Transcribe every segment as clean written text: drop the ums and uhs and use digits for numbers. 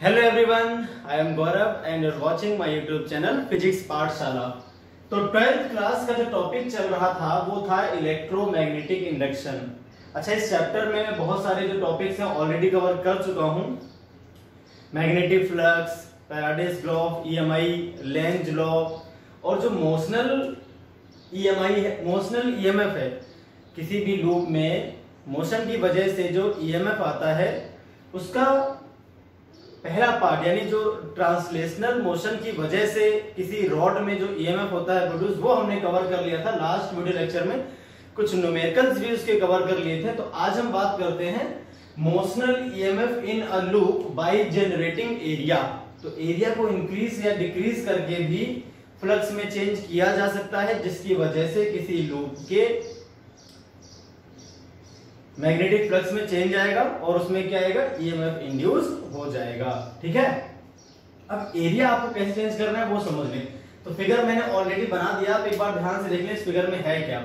Hello everyone, I am Gaurav and you are watching my YouTube channel physics Pathshala. तो 12th class का जो topic चल रहा था वो था इलेक्ट्रोमैग्नेटिक इंडक्शन। अच्छा, इस चैप्टर में मैं बहुत सारे जो टॉपिक्स हैं ऑलरेडी कवर कर चुका हूं। Magnetic flux, Faraday's law of EMI, Lenz law, और जो मोशनल ईएमएफ है, किसी भी लूप में मोशन की वजह से जो ईएमएफ आता है उसका पहला पार्ट, यानी जो ट्रांसलेशनल मोशन की वजह से किसी रॉड में जो ईएमएफ होता है प्रोड्यूस, वो हमने कवर कर लिया था लास्ट वीडियो लेक्चर में। कुछ न्यूमेरिकल्स भी उसके कवर कर लिए थे। तो आज हम बात करते हैं motional EMF in a loop by generating area. तो एरिया को इंक्रीज या डिक्रीज करके भी फ्लक्स में चेंज किया जा सकता है, जिसकी वजह से किसी लूप के मैग्नेटिक फ्लक्स में चेंज आएगा और उसमें क्या आएगा, ईएमएफ इंड्यूस हो जाएगा। ठीक है, अब एरिया आपको कैसे चेंज करना है वो समझ लें। तो फिगर मैंने ऑलरेडी बना दिया, आप एक बार ध्यान से देख लें इस फिगर में है क्या।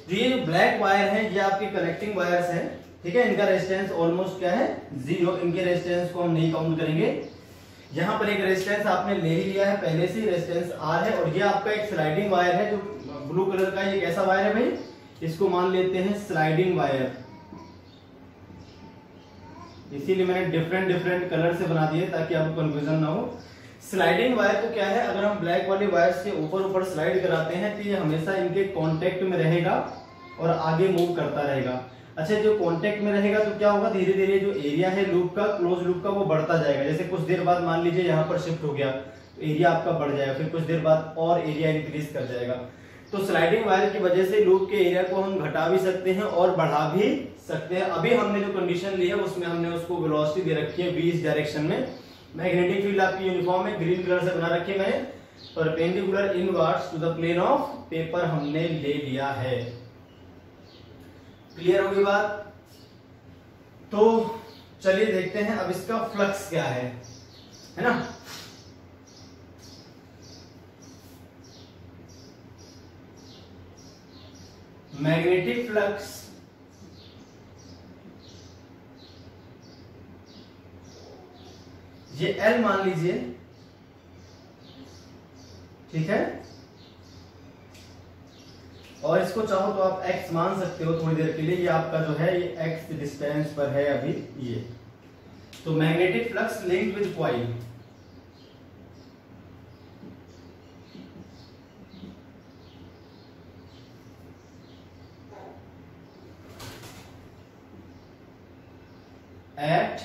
जो ये ब्लैक वायर है ये आपके कनेक्टिंग वायर्स हैं। ठीक है, इनका रेजिस्टेंस ऑलमोस्ट क्या है, 0। इनके रेजिस्टेंस को हम नहीं काउंट करेंगे। यहाँ पर एक रेजिस्टेंस आपने ले ही लिया है पहले से, रेजिस्टेंस R है। और ये आपका एक स्लाइडिंग वायर है जो ब्लू कलर का, ये कैसा वायर है भाई, इसको मान लेते हैं स्लाइडिंग वायर। इसीलिए मैंने डिफरेंट कलर से बना दिए ताकि आपको कंफ्यूजन ना हो। स्लाइडिंग वायर को क्या है, अगर हम ब्लैक वाले वायर्स के ऊपर स्लाइड कराते हैं तो ये हमेशा इनके कांटेक्ट में रहेगा और आगे मूव करता रहेगा। अच्छा, जो कांटेक्ट में रहेगा तो क्या होगा, धीरे धीरे जो एरिया है लूप का, क्लोज लूप का, वो बढ़ता जाएगा। जैसे कुछ देर बाद मान लीजिए यहाँ पर शिफ्ट हो गया तो एरिया आपका बढ़ जाएगा, फिर कुछ देर बाद और एरिया इंक्रीज कर जाएगा। तो स्लाइडिंग वायर की वजह से लूप के एरिया को हम घटा भी सकते हैं और बढ़ा भी सकते हैं। अभी हमने जो कंडीशन ली है उसमें हमने उसको वेलोसिटी दे रखी है 20 डायरेक्शन में। मैग्नेटिक फील्ड आपकी यूनिफॉर्म है, ग्रीन कलर से बना रखी है मैंने। Perpendicular inwards to the plane of paper हमने ले लिया है। क्लियर होगी बात? तो चलिए देखते हैं अब इसका फ्लक्स क्या है ना। मैग्नेटिक फ्लक्स ये L मान लीजिए, ठीक है, और इसको चाहो तो आप x मान सकते हो थोड़ी देर के लिए। ये आपका जो है ये x डिस्टेंस पर है अभी ये। तो magnetic flux linked with coil, at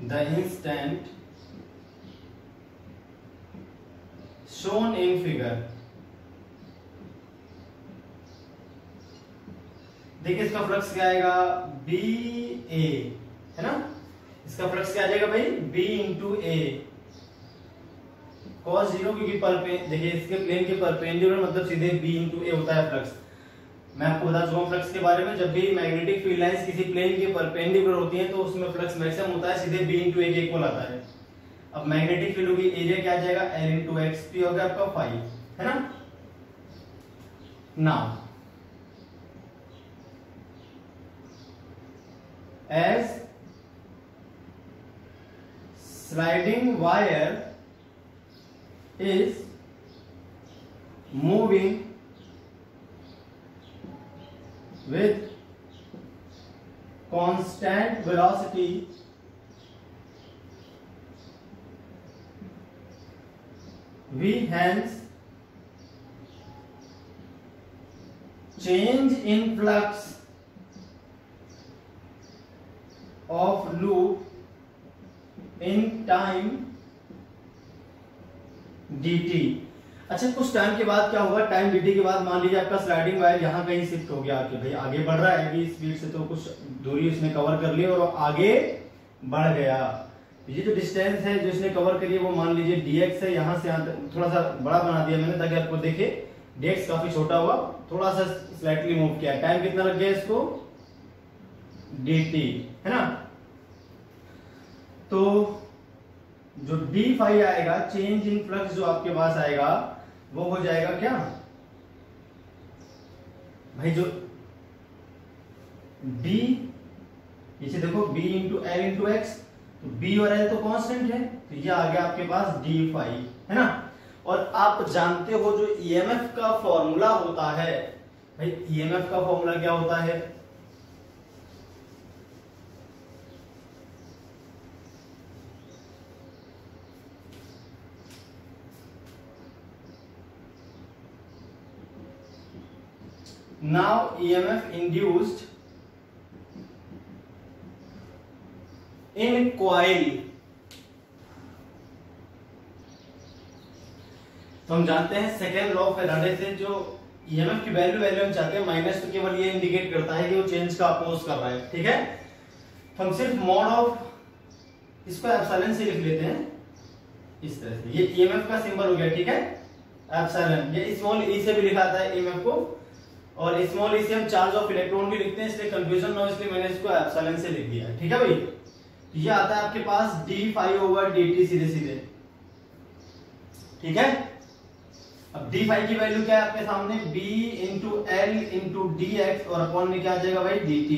the instant shown in figure। देखिए इसका फ्लक्स क्या आएगा, बी ए, है ना। इसका फ्लक्स क्या आ जाएगा भाई, बी इंटू ए कॉस 0, क्योंकि देखिए इसके प्लेन के परपेंडिकुलर मतलब सीधे बी इंटू ए होता है फ्लक्स। मैं आपको बता चुका हूं फ्लक्स के बारे में, जब भी मैग्नेटिक फील्ड लाइंस किसी प्लेन के परपेंडिकुलर होती हैं तो उसमें फ्लक्स मैक्सिमम होता है, सीधे बी इंटू ए के इक्वल आता है। अब मैग्नेटिक फील्ड होगी, एरिया क्या आ जाएगा, एल इंटू एक्स, पी हो गया आपका फाई, है ना। Now as sliding wire is moving with constant velocity, we hence change in flux of loop in time dt। अच्छा, कुछ टाइम के बाद क्या होगा, टाइम dt के बाद मान लीजिए आपका स्लाइडिंग वायर यहाँ कहीं शिफ्ट हो गया, आके भाई आगे बढ़ रहा है अभी स्पीड से, तो कुछ दूरी उसने कवर कर ली और आगे बढ़ गया। ये जो डिस्टेंस है जो इसने कवर करी है वो मान लीजिए dx है। यहाँ से यहाँ तक थोड़ा सा बड़ा बना दिया मैंने ताकि आपको देखे, dx काफी छोटा हुआ, थोड़ा सा स्लाइटली मूव किया। टाइम कितना लग गया इसको, dt, है ना। तो जो डी फाई आएगा, चेंज इन फ्लक्स जो आपके पास आएगा वो हो जाएगा क्या भाई, जो डी पीछे देखो b into L into x, तो b और l तो कांस्टेंट है, तो ये आ गया आपके पास d फाई, है ना। और आप जानते हो जो ईएमएफ का फॉर्मूला होता है भाई, ईएमएफ का फॉर्मूला क्या होता है? Now EMF induced in coil, तो हम जानते हैं सेकेंड लॉ ऑफ फैराडे से जो ईएमएफ की वैल्यू हम चाहते हैं माइनस, तो केवल ये इंडिकेट करता है कि वो चेंज का अपोज कर रहा है, ठीक है। तो हम सिर्फ मॉड ऑफ इसको एप्सिलॉन से लिख लेते हैं इस तरह से, ये ईएमएफ का सिंबल हो गया, ठीक है, एप्सिलॉन। ये स्मॉल ई से भी लिखा था ईएमएफ को, और स्मॉल ई से हम चार्ज ऑफ इलेक्ट्रॉन भी लिखते हैं, इसलिए कंफ्यूजन ना हो इसलिए मैंने इसको एप्सिलॉन से लिख दिया है, ठीक है भाई। ये आता है आपके पास d phi over d t सीधे सीधे, ठीक है। अब डी फाई की वैल्यू क्या है आपके सामने, b into L into D x, और अपॉन में क्या आ जाएगा भाई डी टी।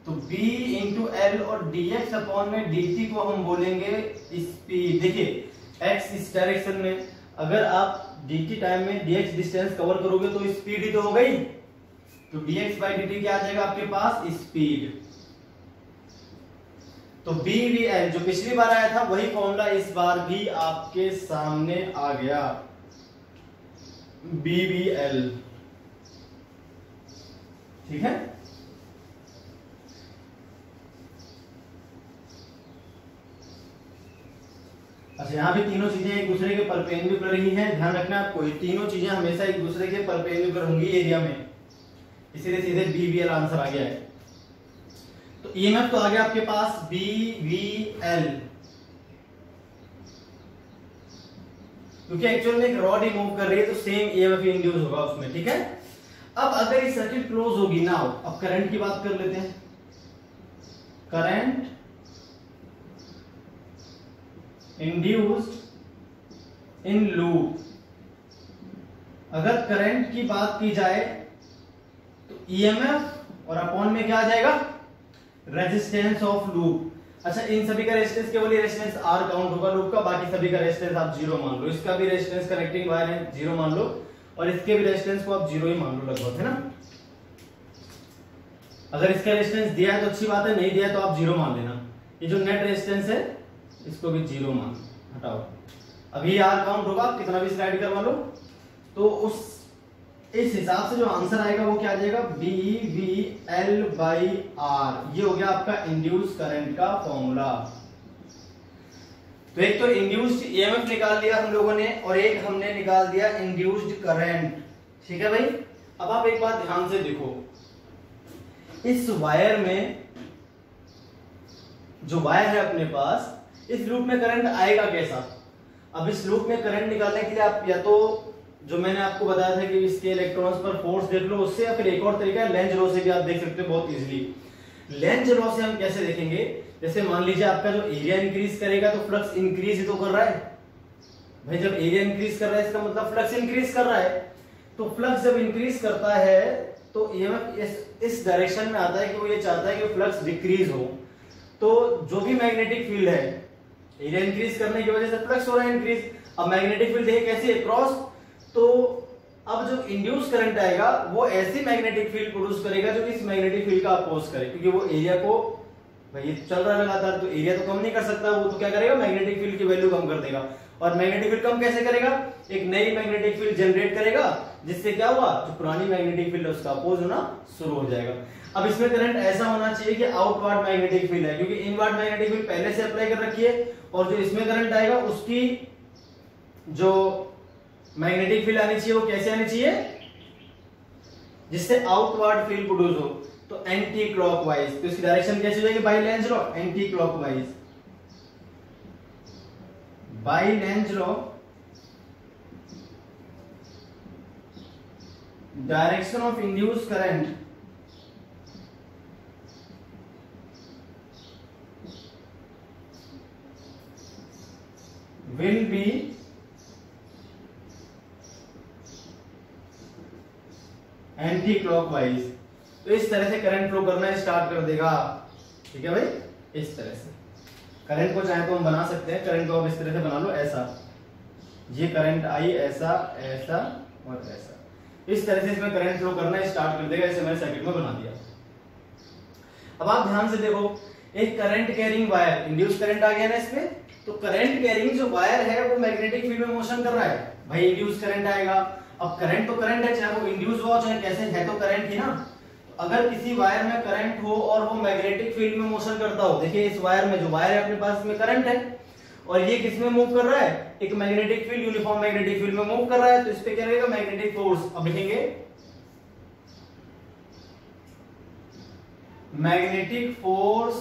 तो b इंटू एल और डी एक्स अपॉन में डी टी को हम बोलेंगे स्पीड। देखिए x इस डायरेक्शन में, अगर आप dt टाइम में dx डिस्टेंस कवर करोगे तो स्पीड ही तो हो गई, तो dx बाई dt क्या आ जाएगा आपके पास, स्पीड। तो b वी एल जो पिछली बार आया था वही फॉर्मूला इस बार भी आपके सामने आ गया, b वी एल, ठीक है। अच्छा यहाँ भी तीनों चीजें एक दूसरे के परपेंडिकुलर ही हैं, ध्यान रखना आपको, ये तीनों चीजें हमेशा एक दूसरे के परपेंडिकुलर होंगी एरिया में, इसीलिए सीधे बी वी एल आंसर आ गया है। तो ईएमएफ तो आ गया आपके पास बी वी एल, क्योंकि एक्चुअल में एक रॉड ही मूव कर रही है तो सेम ईएमएफ इंड्यूस होगा उसमें, ठीक है। अब अगर ये सर्किट क्लोज होगी ना, अब करंट की बात कर लेते हैं। करंट इंड्यूस्ड इन लूप, अगर करंट की बात की जाए तो ईएमएफ और अपॉन में क्या आ जाएगा, रेजिस्टेंस ऑफ लूप। अच्छा इन सभी का रेजिस्टेंस केवल ये रेजिस्टेंस आर काउंट होगा लूप का, बाकी सभी का रेजिस्टेंस आप जीरो मान लो, इसका भी रेजिस्टेंस कनेक्टिंग वायर है जीरो मान लो, और इसके भी रेजिस्टेंस को आप जीरो ही मान लो लगभग, है ना। अगर इसका रेजिस्टेंस दिया है तो अच्छी बात है, नहीं दिया है तो आप जीरो मान लेना। ये जो नेट रेजिस्टेंस है इसको भी जीरो मान हटाओ। अभी आर काउंट होगा, आप कितना भी स्लाइड करवा लो, तो इस हिसाब से जो आंसर आएगा वो क्या आ जाएगा, B V L by R. ये हो गया आपका इंड्यूस करंट का फॉर्मूला। तो एक तो इंड्यूस्ड ईएमएफ निकाल लिया हम लोगों ने, और एक हमने निकाल दिया इंड्यूस्ड करंट, ठीक है भाई। अब आप एक बात ध्यान से देखो, इस वायर में जो वायर है अपने पास, इस लूप में करंट आएगा कैसा। अब इस लूप में करंट निकालने के लिए आप या तो जो मैंने आपको बताया था कि इसके इलेक्ट्रॉन्स पर फोर्स देख लो उससे, या फिर एक और तरीका है लेंज लॉ से भी आप देख सकते हो बहुत इजीली। लेंज लॉ से हम कैसे देखेंगे, जैसे मान लीजिए आपका जो एरिया इंक्रीज करेगा तो फ्लक्स इंक्रीज ही तो कर रहा है भाई। जब एरिया इंक्रीज कर रहा है इसका मतलब फ्लक्स इंक्रीज कर रहा है, तो फ्लक्स जब इंक्रीज करता है तो ईएमएफ इस डायरेक्शन में आता है कि वो ये चाहता है कि फ्लक्स डिक्रीज हो। तो जो भी मैग्नेटिक फील्ड है, एरिया इंक्रीज करने की वजह से फ्लक्स हो रहा है इंक्रीज। अब मैग्नेटिक फील्ड है कैसे, क्रॉस, तो अब जो इंड्यूस करंट आएगा वो ऐसी मैग्नेटिक फील्ड प्रोड्यूस करेगा जो इस मैग्नेटिक फील्ड का अपोज करे, क्योंकि वो एरिया को भाई ये चल रहा है लगातार, तो एरिया तो कम नहीं कर सकता, वो तो क्या करेगा, मैग्नेटिक फील्ड की वैल्यू कम कर देगा। और मैग्नेटिक फील्ड कम कैसे करेगा, एक नई मैग्नेटिक फील्ड जनरेट करेगा, जिससे क्या हुआ, जो पुरानी मैग्नेटिक फील्ड है उसका अपोज होना शुरू हो जाएगा। अब इसमें करंट ऐसा होना चाहिए कि आउटवर्ड मैग्नेटिक फील्ड है, क्योंकि इनवर्ड मैग्नेटिक फील्ड पहले से अप्लाई कर रखी है, और जो इसमें करंट आएगा उसकी जो मैग्नेटिक फील्ड आनी चाहिए वो कैसे आनी चाहिए, जिससे आउटवर्ड फील्ड प्रोड्यूस हो, तो एंटी क्लॉकवाइज। तो इसकी डायरेक्शन कैसे हो जाएगी, by Lenz law, anticlockwise. By Lenz law direction of induce current will be anticlockwise. तो इस तरह से करंट फ्लो करना स्टार्ट कर देगा। ठीक है भाई, इस तरह से करंट को चाहे तो हम बना सकते हैं, करंट को आप इस तरह से बना लो, ऐसा ये करंट आई, ऐसा ऐसा और ऐसा, इस तरह से इसमें करंट फ्लो करना स्टार्ट कर देगा। ऐसे मैंने सर्किट में बना दिया। अब आप ध्यान से देखो, एक current carrying wire, induce current आ गया ना इसमें, तो करंट कैरिंग जो वायर है वो मैग्नेटिक फील्ड में मोशन कर रहा है भाई, इंड्यूस करंट आएगा। अब करंट तो करंट है, चाहे वो इंड्यूस हुआ चाहे कैसे है, तो करंट ही ना। तो अगर किसी वायर में करंट हो और वो मैग्नेटिक फील्ड में मोशन करता हो, देखिए इस वायर में जो वायर है अपने पास में करंट है और ये किस में मूव कर रहा है, एक magnetic field, uniform magnetic field में मूव कर रहा है, तो इस पे क्या रहेगा, मैग्नेटिक फोर्स। अब लिखेंगे magnetic force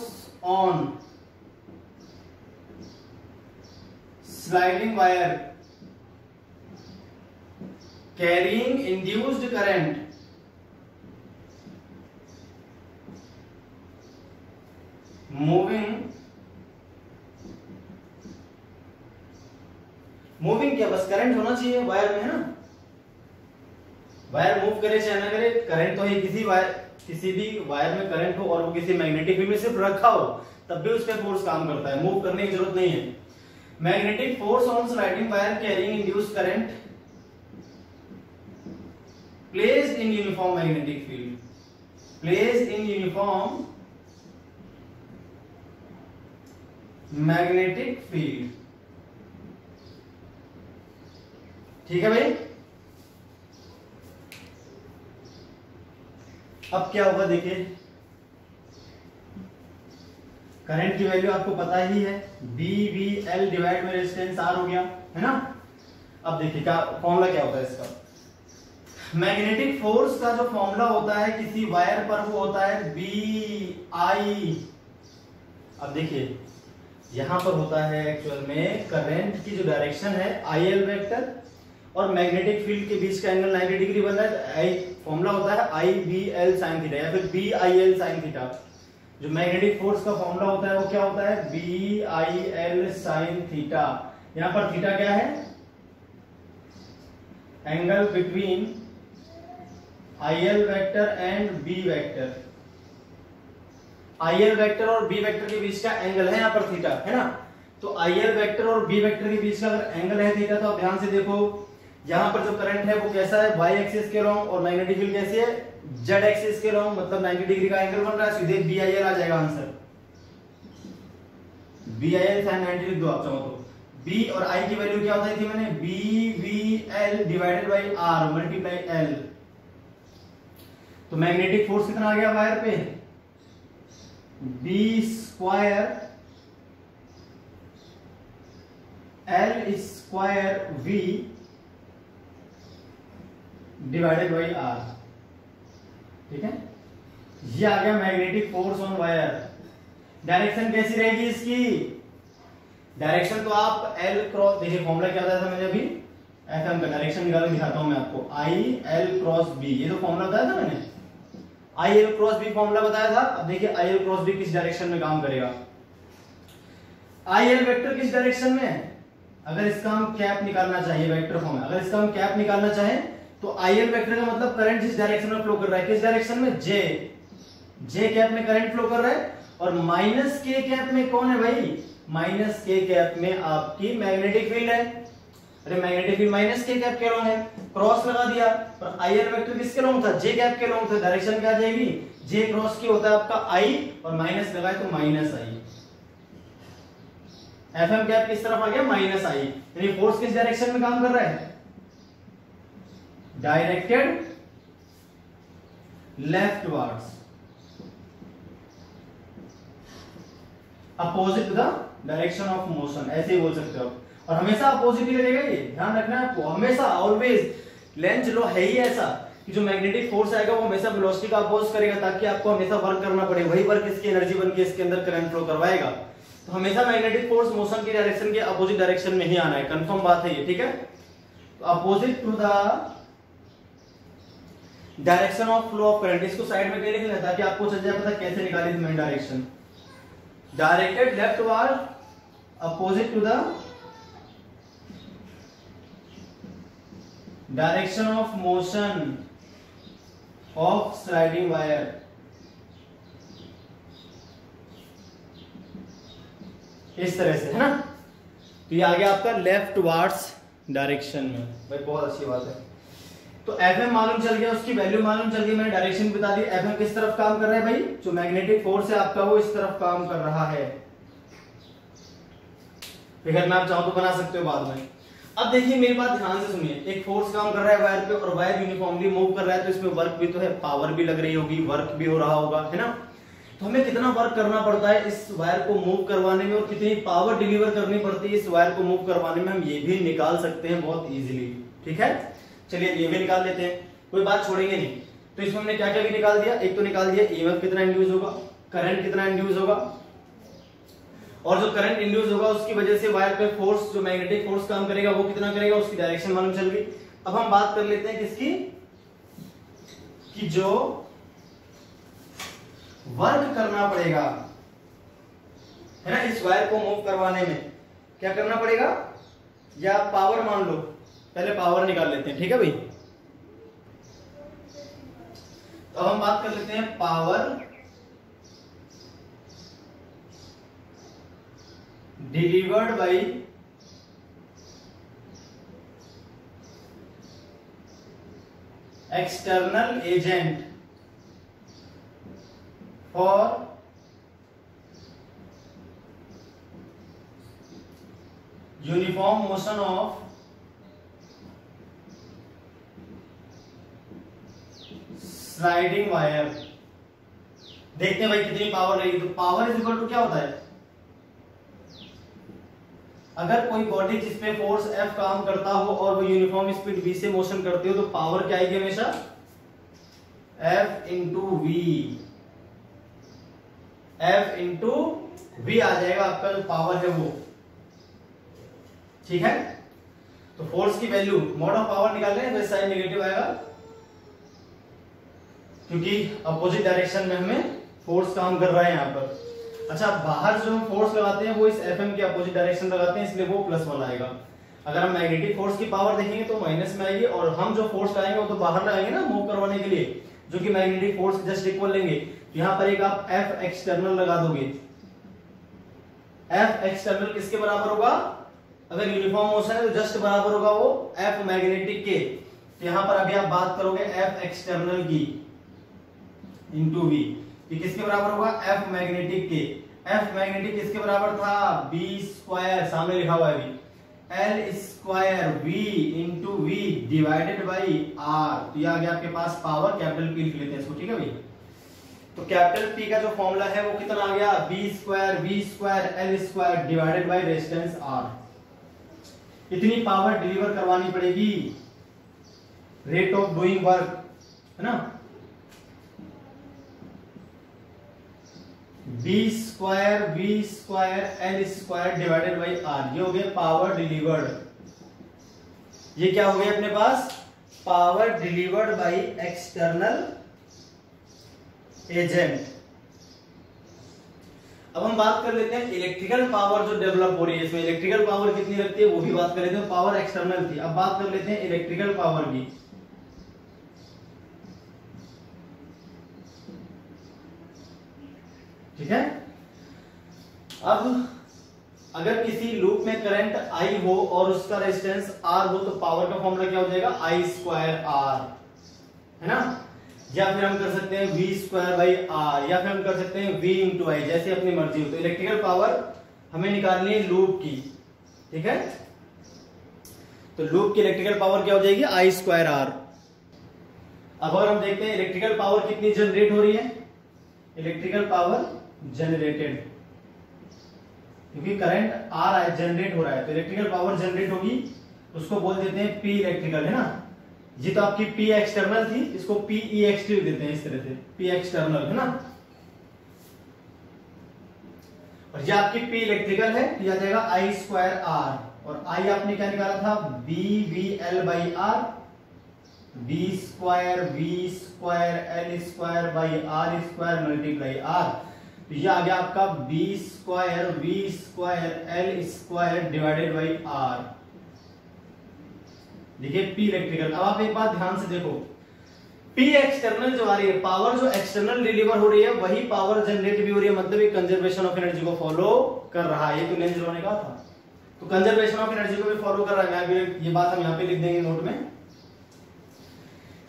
on sliding wire carrying induced current moving क्या, बस करंट होना चाहिए वायर में, है ना। वायर मूव करे चाहे ना करे, करंट तो है। किसी भी वायर में करंट हो और वो किसी मैग्नेटिक फील्ड में सिर्फ रखा हो, तब भी उस पर फोर्स काम करता है, मूव करने की जरूरत नहीं है। Magnetic force on sliding wire carrying induced current placed in uniform magnetic field, placed in uniform magnetic field. ठीक है भाई। अब क्या होगा, देखिए करंट की वैल्यू आपको पता ही है, BVL डिवाइड में रेजिस्टेंस R हो गया, है ना। अब देखिए क्या फॉर्मूला क्या होता है इसका। मैग्नेटिक फोर्स का जो फॉर्मूला होता है किसी वायर पर, वो होता है BI। अब देखिए यहां पर होता है एक्चुअल में करंट की जो डायरेक्शन है IL वेक्टर और मैग्नेटिक फील्ड के बीच का एंगल 90 डिग्री बन रहा है, फॉर्मूला होता है IBL sin थीटा या फिर BIL sin थीटा। जो मैग्नेटिक फोर्स का फॉर्मूला होता है वो क्या होता है, BIL sin थीटा। यहां पर थीटा क्या है, angle between IL vector and B vector. IL vector और B वेक्टर के बीच का एंगल है यहाँ पर थीटा, है ना। तो IL वेक्टर और B वेक्टर के बीच का अगर एंगल है थीटा, तो आप ध्यान से देखो यहाँ पर जो करंट है वो कैसा है, y एक्सिस के लॉन्ग, और मैग्नेटिक फील्ड कैसी है, z एक्सिस के लॉन्ग, मतलब 90 डिग्री का एंगल बन रहा है। सीधे BIL आ जाएगा आंसर, BIL sin 90 लिख दो आप चाहो तो। B और I की वैल्यू क्या बताई थी मैंने, BVL divided by R multiply L। तो मैग्नेटिक फोर्स कितना आ गया वायर पे, B square L square V divided by R। ठीक है, ये आ गया magnetic force on wire. Direction कैसी रहेगी इसकी, डायरेक्शन तो आप L क्रॉस, देखिए फॉर्मूला क्या बताया था मैंने अभी, FM का डायरेक्शन निकाल के दिखाता हूं मैं आपको, IL क्रॉस B, ये तो फॉर्मूला बताया था मैंने, IL क्रॉस B फॉर्मूला बताया था। अब देखिए IL क्रॉस B किस डायरेक्शन में काम करेगा, IL वेक्टर किस डायरेक्शन में है। अगर इसका हम कैप निकालना चाहिए, वेक्टर फॉर्म है, अगर इसका हम कैप निकालना चाहें तो IL वेक्टर का मतलब करंट जिस डायरेक्शन में फ्लो कर रहा है, किस डायरेक्शन में, J कैप में करंट फ्लो कर रहा है, और माइनस K कैप में कौन है भाई, माइनस K कैप में आपकी मैग्नेटिक फील्ड है। अरे magnetic field minus K cap के लॉन्ग है, क्रॉस लगा दिया, पर IL वेक्टर किसके लॉन्ग था, J कैप के लॉन्ग था, डायरेक्शन क्या आ जाएगी, J क्रॉस की होता है आपका I, और माइनस लगाए तो माइनस I। FM कैप किस तरफ आ गया, माइनस I, यानी फोर्स किस डायरेक्शन में काम कर रहा है, directed leftwards, opposite to the direction of motion, ऐसे ही बोल सकते हो। और हमेशा अपोजिट ही रहेगा, ये ध्यान रखना है आपको, हमेशा ऑलवेज। लेंथ लो है ही ऐसा कि जो मैग्नेटिक फोर्स आएगा वो हमेशा वेलोसिटी का अपोज करेगा, ताकि आपको हमेशा वर्क करना पड़े, वही वर्क इसकी एनर्जी बन के इसके अंदर करंट फ्लो करवाएगा। तो हमेशा मैग्नेटिक फोर्स मोशन की डायरेक्शन के अपोजिट डायरेक्शन में ही आना है, कंफर्म बात है ये, ठीक है। तो opposite to the direction of flow of current, इसको साइड में लिख लेना ताकि आपको चल जाए पता कैसे निकाली थी मैंने direction, directed leftward opposite to the direction of motion of sliding wire, इस तरह से, है ना। तो ये आ गया आपका लेफ्ट वार्ड्स डायरेक्शन में। भाई बहुत अच्छी बात है। तो एफएम मालूम चल गया, उसकी वैल्यू मालूम चल गई, मैंने डायरेक्शन बता दी। एफएम किस तरफ काम कर रहा है भाई, जो मैग्नेटिक फोर्स है आपका वो इस तरफ काम कर रहा है। फिगर में आप चाहो तो बना सकते हो बाद में। अब देखिए मेरी बात ध्यान से सुनिए, एक फोर्स काम कर रहा है वायर पे और वायर यूनिफॉर्मली मूव कर रहा है, तो इसमें वर्क भी तो है, पावर भी लग रही होगी, वर्क भी हो रहा होगा, है ना। तो हमें कितना वर्क करना पड़ता है इस वायर को मूव करवाने में और कितनी पावर डिलीवर करनी पड़ती है इस वायर को मूव करवाने में, हम ये भी निकाल सकते हैं बहुत इजीली। ठीक है, चलिए ये भी निकाल लेते हैं, कोई बात छोड़ेंगे नहीं। तो इसमें हमने क्या क्या भी निकाल दिया, एक तो निकाल दिया ईएमएफ कितना इंड्यूस होगा, करंट कितना इंड्यूस होगा, और जो करंट इंड्यूस होगा उसकी वजह से वायर पे फोर्स, जो मैग्नेटिक फोर्स काम करेगा वो कितना करेगा, उसकी डायरेक्शन मालूम चल गई। अब हम बात कर लेते हैं किसकी, कि जो वर्क करना पड़ेगा, है ना, इस वायर को मूव करवाने में क्या करना पड़ेगा, या पावर मान लो, पहले पावर निकाल लेते हैं। ठीक है भाई, तो हम बात कर लेते हैं power delivered by external agent for uniform motion of sliding wire. देखते हैं भाई कितनी पावर रहेगी। तो पावर इज इक्वल टू क्या होता है, अगर कोई बॉडी जिसपे फोर्स F काम करता हो और वो यूनिफॉर्म स्पीड v से मोशन करती हो तो पावर क्या आएगी हमेशा, F into v, F into v आ जाएगा आपका जो पावर है वो। ठीक है, तो फोर्स की वैल्यू मॉड ऑफ पावर निकाल रहे हैं तो इस साइड नेगेटिव आएगा, क्योंकि अपोजिट डायरेक्शन में हमें फोर्स काम कर रहा है यहाँ पर। अच्छा, बाहर जो हम फोर्स लगाते हैं वो इस एफएम के अपोजिट डायरेक्शन लगाते हैं, इसलिए वो प्लस वाला आएगा। अगर हम मैग्नेटिक फोर्स की पावर देखेंगे तो माइनस में आएगी, और हम जो फोर्स लगाएंगे वो तो बाहर लगाएंगे ना मूव करवाने के लिए, जो कि मैग्नेटिक फोर्स जस्ट इक्वल लेंगे। तो यहाँ पर एक आप एफ एक्सटर्नल लगा दोगे। एफ एक्सटर्नल किसके बराबर होगा, अगर यूनिफॉर्म मोशन है तो जस्ट बराबर होगा वो एफ मैग्नेटिक के। तो यहाँ पर अभी आप बात करोगे एफ एक्सटर्नल की इंटू वी, ये किसके बराबर होगा, एफ मैग्नेटिक के। एफ मैग्नेटिक किसके बराबर था, बी स्क्वायर, सामने लिखा हुआ है अभी, L square V into V divided by R. तो ये आ गया आपके पास पावर, कैपिटल पी लिख लेते हैं इसको। ठीक है भाई, तो कैपिटल पी का जो फॉर्मूला है वो कितना आ गया, B square V square L square divided by resistance R. इतनी पावर डिलीवर करवानी पड़ेगी, रेट ऑफ डूइंग वर्क, है ना, B square V square L square divided by R. ये हो गया पावर डिलीवर्ड। ये क्या हो गया अपने पास, power delivered by external agent. अब हम बात कर लेते हैं इलेक्ट्रिकल पावर जो डेवलप हो रही है, इसमें इलेक्ट्रिकल पावर कितनी लगती है वो भी बात कर लेते हैं। पावर एक्सटर्नल थी, अब बात कर लेते हैं इलेक्ट्रिकल पावर की। ठीक है, अब अगर किसी लूप में करंट आई हो और उसका रेजिस्टेंस आर हो तो पावर का फॉर्मूला क्या हो जाएगा, आई स्क्वायर आर, है ना, या फिर हम कर सकते हैं वी स्क्वायर बाई आर, या फिर हम कर सकते हैं वी इंटू आई, जैसे अपनी मर्जी हो। तो इलेक्ट्रिकल पावर हमें निकालनी है लूप की। ठीक है, तो लूप की इलेक्ट्रिकल पावर क्या हो जाएगी, आई स्क्वायर आर। अब अगर हम देखते हैं इलेक्ट्रिकल पावर कितनी जनरेट हो रही है, इलेक्ट्रिकल पावर जनरेटेड, क्योंकि करंट आ रहा है, जनरेट हो रहा है, तो इलेक्ट्रिकल पावर जनरेट होगी, उसको बोल देते हैं पी इलेक्ट्रिकल, है ना। ये तो आपकी पी एक्सटर्नल थी, इसको पी ई एक्सटी देते हैं इस तरह से, पी एक्सटर्नल, है ना। और ये आपकी पी इलेक्ट्रिकल है, तो यह आ जाएगा आई स्क्वायर आर, और आई आपने क्या निकाला था, B V L by R, B square V square L square by R square multiply R. तो ये आ गया आपका B square V square L square divided by R. देखिए पी इलेक्ट्रिकल। अब आप एक बात ध्यान से देखो, P पी एक्सटर्नल जो आ रही है, पावर जो एक्सटर्नल डिलीवर हो रही है वही पावर जनरेट भी हो रही है, मतलब ये कंजर्वेशन ऑफ एनर्जी को फॉलो कर रहा है। ये तो लेंज लॉ ने कहा था, तो कंजर्वेशन ऑफ एनर्जी को भी फॉलो कर रहा है। ये बात हम यहाँ पे लिख देंगे नोट में।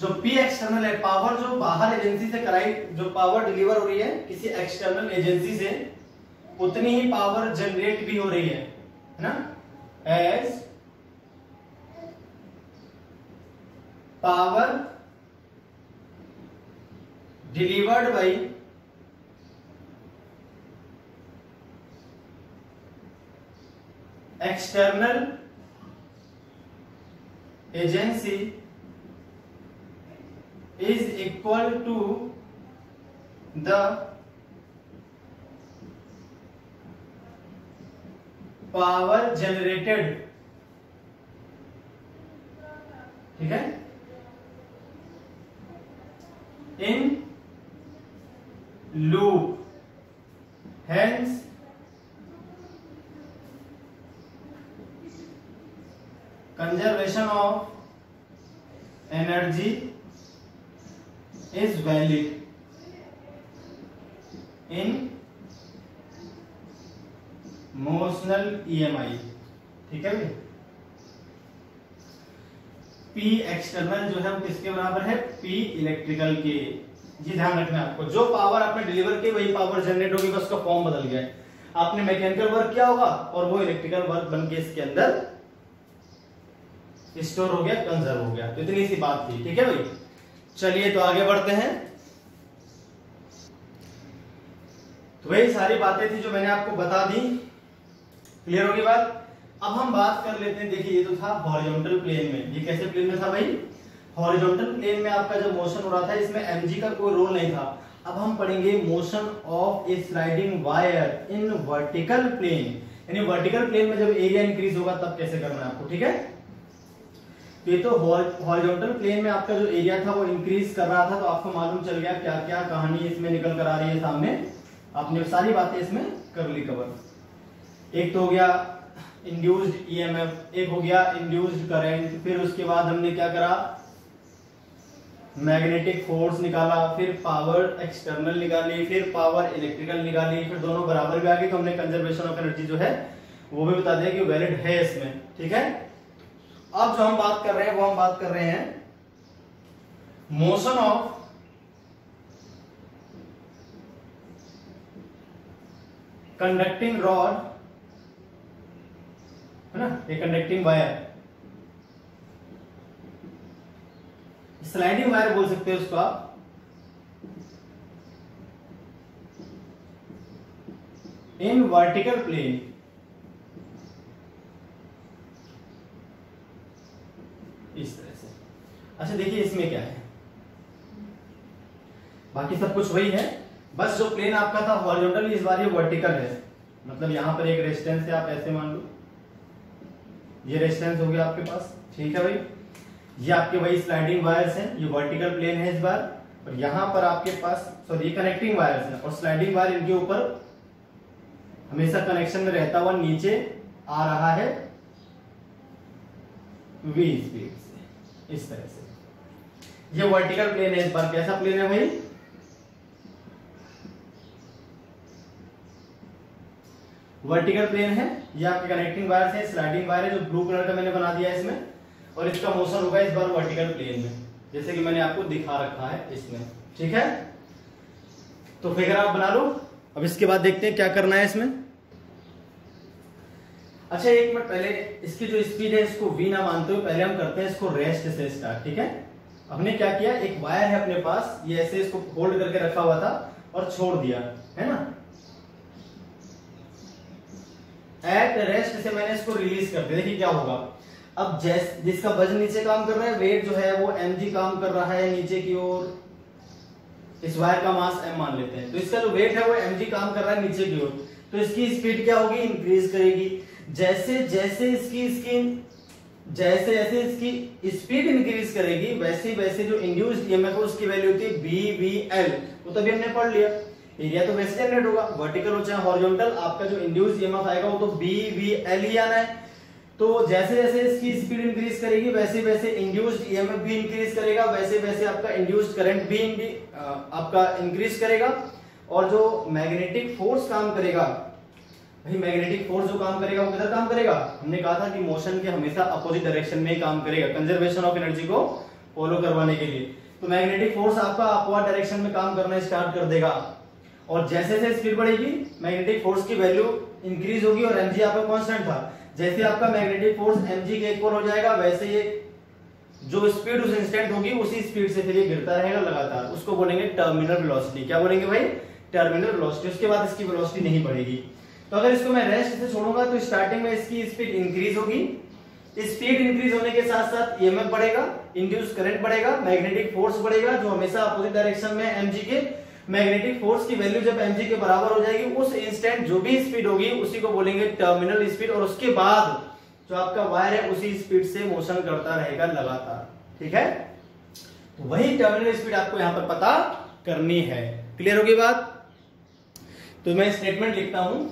जो पी एक्सटर्नल है, पावर जो बाहर एजेंसी से कराई, जो पावर डिलीवर हो रही है किसी एक्सटर्नल एजेंसी से, उतनी ही पावर जनरेट भी हो रही है ना, as power delivered by external agency is equal to the power generated, ठीक है, in loop, hence conservation of energy is valid in motional EMI, ठीक है भाई। P एक्सटर्नल जो है वो किसके बराबर है, P इलेक्ट्रिकल के। जी ध्यान रखना आपको, जो पावर आपने डिलीवर की वही पावर जनरेट होगी, बस उसका फॉर्म बदल गया है। आपने मैकेनिकल वर्क किया होगा और वो इलेक्ट्रिकल वर्क बन के इसके अंदर स्टोर हो गया, कंजर्व हो गया। तो इतनी सी बात थी, ठीक है भाई। चलिए तो आगे बढ़ते हैं। तो वही सारी बातें थी जो मैंने आपको बता दी, क्लियर होगी बात। अब हम बात कर लेते हैं। देखिए ये तो था हॉरिजॉन्टल प्लेन में, ये कैसे प्लेन में था भाई, हॉरिजॉन्टल प्लेन में आपका जो मोशन हो रहा था इसमें mg का कोई रोल नहीं था। अब हम पढ़ेंगे motion of a sliding wire in vertical plane, यानी वर्टिकल प्लेन में जब एरिया इंक्रीज होगा तब कैसे करना है आपको, ठीक है। ये तो हॉरिजॉन्टल प्लेन में आपका जो एरिया था वो इंक्रीज कर रहा था, तो आपको मालूम चल गया क्या क्या कहानी इसमें निकल कर आ रही है सामने। आपने सारी बातें इसमें कर ली कवर। एक तो हो गया इंड्यूस्ड ईएमएफ, एक हो गया इंड्यूस्ड करंट, फिर उसके बाद हमने क्या करा, मैग्नेटिक फोर्स निकाला, फिर पावर एक्सटर्नल निकाली, फिर पावर इलेक्ट्रिकल निकाली, फिर दोनों बराबर भी आ गए तो हमने कंजर्वेशन ऑफ एनर्जी जो है वो भी बता दिया कि वैलिड है इसमें, ठीक है। अब जो हम बात कर रहे हैं वो हम बात कर रहे हैं मोशन ऑफ कंडक्टिंग रॉड, है ना, ये कंडक्टिंग वायर, स्लाइडिंग वायर बोल सकते हैं उसको आप, इन वर्टिकल प्लेन, इस तरह से। अच्छा देखिए इसमें क्या है, बाकी सब कुछ वही है, बस जो प्लेन आपका था हॉरिजॉन्टल इस बार ये वर्टिकल है। मतलब यहां पर एक रेजिस्टेंस है, आप ऐसे मान लो, ये रेजिस्टेंस हो गया आपके पास, ठीक है भाई। ये आपके वही स्लाइडिंग वायर्स हैं, ये वर्टिकल प्लेन है इस बार, और यहां पर आपके पास सॉरी ये कनेक्टिंग वायर्स हैं, और स्लाइडिंग वायर इनके ऊपर हमेशा कनेक्शन में रहता हुआ नीचे आ रहा है v स्पीड से, इस तरह से। ये वर्टिकल प्लेन है इस बार, कैसा प्लेन है भाई, वर्टिकल प्लेन है। ये आपके कनेक्टिंग वायर्स है, स्लाइडिंग वायर है जो ब्लू कलर का मैंने बना दिया है इसमें, और इसका मोशन होगा इस बार वर्टिकल प्लेन में, जैसे कि मैंने आपको दिखा रखा है इसमें, ठीक है। तो फिगर आप बना लो। अब इसके बाद देखते हैं क्या करना है इसमें। अच्छा एक मिनट पहले इसकी जो स्पीड है इसको v ना मानते हुए पहले हम करते हैं इसको रेस्ट से स्टार्ट, ठीक है। हमने क्या किया, एक वायर है अपने पास, ये ऐसे इसको होल्ड करके रखा हुआ था और छोड़ दिया, है ना। एट रेस्ट से मैंने इसको रिलीज कर दिया। देखिए क्या होगा, अब जैसे जिसका वजन नीचे काम कर रहा है, वेट जो है वो mg काम कर रहा है नीचे की ओर, इस वायर का मास m मान लेते हैं, तो इसका जो वेट है वो mg काम कर रहा है नीचे की ओर, तो इसकी स्पीड क्या होगी, इंक्रीज करेगी। जैसे जैसे इसकी स्पीड इंक्रीज करेगी वैसे वैसे जो इंड्यूस्ड ईएमएफ है उसकी वैल्यू होती है BVL, वो तभी हमने पढ़ लिया। एरिया तो वैसे जनरेट होगा, वर्टिकल हो चाहे हॉरिजॉन्टल, आपका जो इंड्यूस्ड ईएमएफ आएगा वो तो BVL ही आना है। तो जैसे जैसे इसकी स्पीड इंक्रीज करेगी वैसे वैसे इंड्यूस्ड ईएमएफ भी इंक्रीज करेगा, वैसे वैसे आपका इंड्यूस्ड करंट भी आपका इंक्रीज करेगा। और जो मैग्नेटिक फोर्स काम करेगा, भाई मैग्नेटिक फोर्स जो काम करेगा वो किधर काम करेगा, हमने कहा था कि मोशन के हमेशा अपोजिट डायरेक्शन में ही काम करेगा, कंजर्वेशन ऑफ एनर्जी को फॉलो करवाने के लिए। तो मैग्नेटिक फोर्स आपका अपवर्ड डायरेक्शन में काम करना स्टार्ट कर देगा, और जैसे जैसे स्पीड बढ़ेगी मैग्नेटिक फोर्स की वैल्यू इंक्रीज होगी, और mg आपका कांस्टेंट था। जैसे आपका मैग्नेटिक फोर्स mg के इक्वल हो जाएगा वैसे ये जो स्पीड उस इंस्टेंट होगी उसी स्पीड से फिर ये गिरता रहेगा लगातार, उसको बोलेंगे टर्मिनल वेलोसिटी। क्या बोलेंगे भाई, टर्मिनल वेलोसिटी। उसके बाद इसकी वेलोसिटी नहीं बढ़ेगी। तो अगर इसको मैं रेस्ट से छोड़ूंगा तो स्टार्टिंग में इसकी स्पीड इंक्रीज होगी, स्पीड इंक्रीज होने के साथ साथ ईएमएफ बढ़ेगा, इंड्यूस करंट बढ़ेगा, मैग्नेटिक फोर्स बढ़ेगा जो हमेशा अपोजिट डायरेक्शन में mg के। मैग्नेटिक फोर्स की वैल्यू जब mg के बराबर हो जाएगी उस इंस्टेंट जो भी स्पीड होगी उसी को बोलेंगे टर्मिनल स्पीड, और उसके बाद जो आपका वायर है उसी स्पीड से मोशन करता रहेगा लगातार। ठीक है, तो वही टर्मिनल स्पीड आपको यहां पर पता करनी है। क्लियर होगी बात? तो मैं स्टेटमेंट लिखता हूं,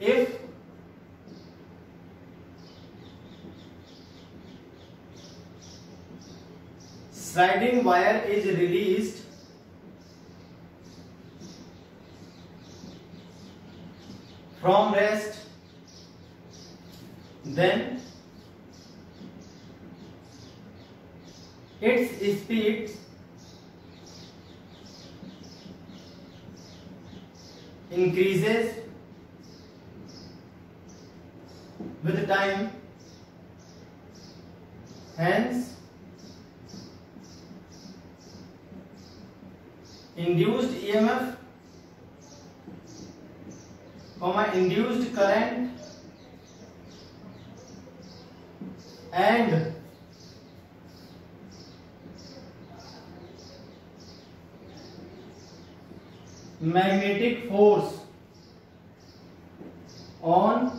if sliding wire is released from rest, then its speed increases with time, hence induced EMF, induced current and magnetic force on,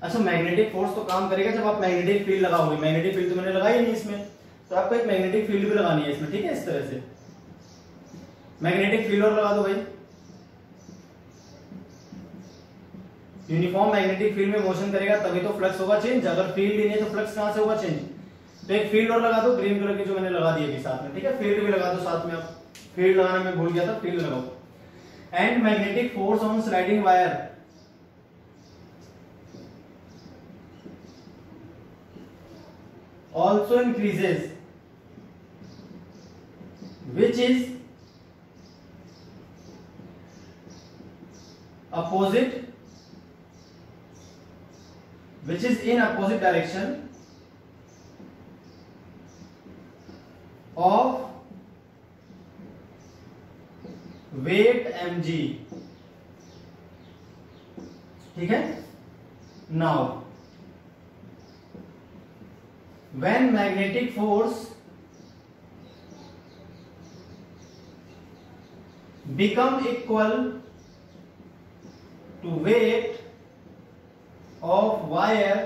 अच्छा मैग्नेटिक फोर्स तो काम करेगा जब आप मैग्नेटिक फील्ड लगाओगे। मैग्नेटिक फील्ड तो मैंने लगाई नहीं इसमें, तो आपको एक मैग्नेटिक फील्ड भी लगानी है इसमें। ठीक है, इस तरह से मैग्नेटिक फील्ड और लगा दो भाई। यूनिफॉर्म मैग्नेटिक फील्ड में मोशन करेगा तभी तो फ्लक्स होगा चेंज, अगर फील्ड ही नहीं है तो फ्लक्स कहां से होगा चेंज। तो एक फील्ड और लगा दो, ग्रीन कलर की जो मैंने लगा दी अभी साथ में। ठीक है, फील्ड भी लगा दो साथ में, आप फील्ड लगाना मैं भूल गया था, फील्ड लगाओ। And magnetic force on sliding wire also increases, which is opposite, which is in opposite direction of weight mg। ठीक है, now when magnetic force become equal to weight of wire,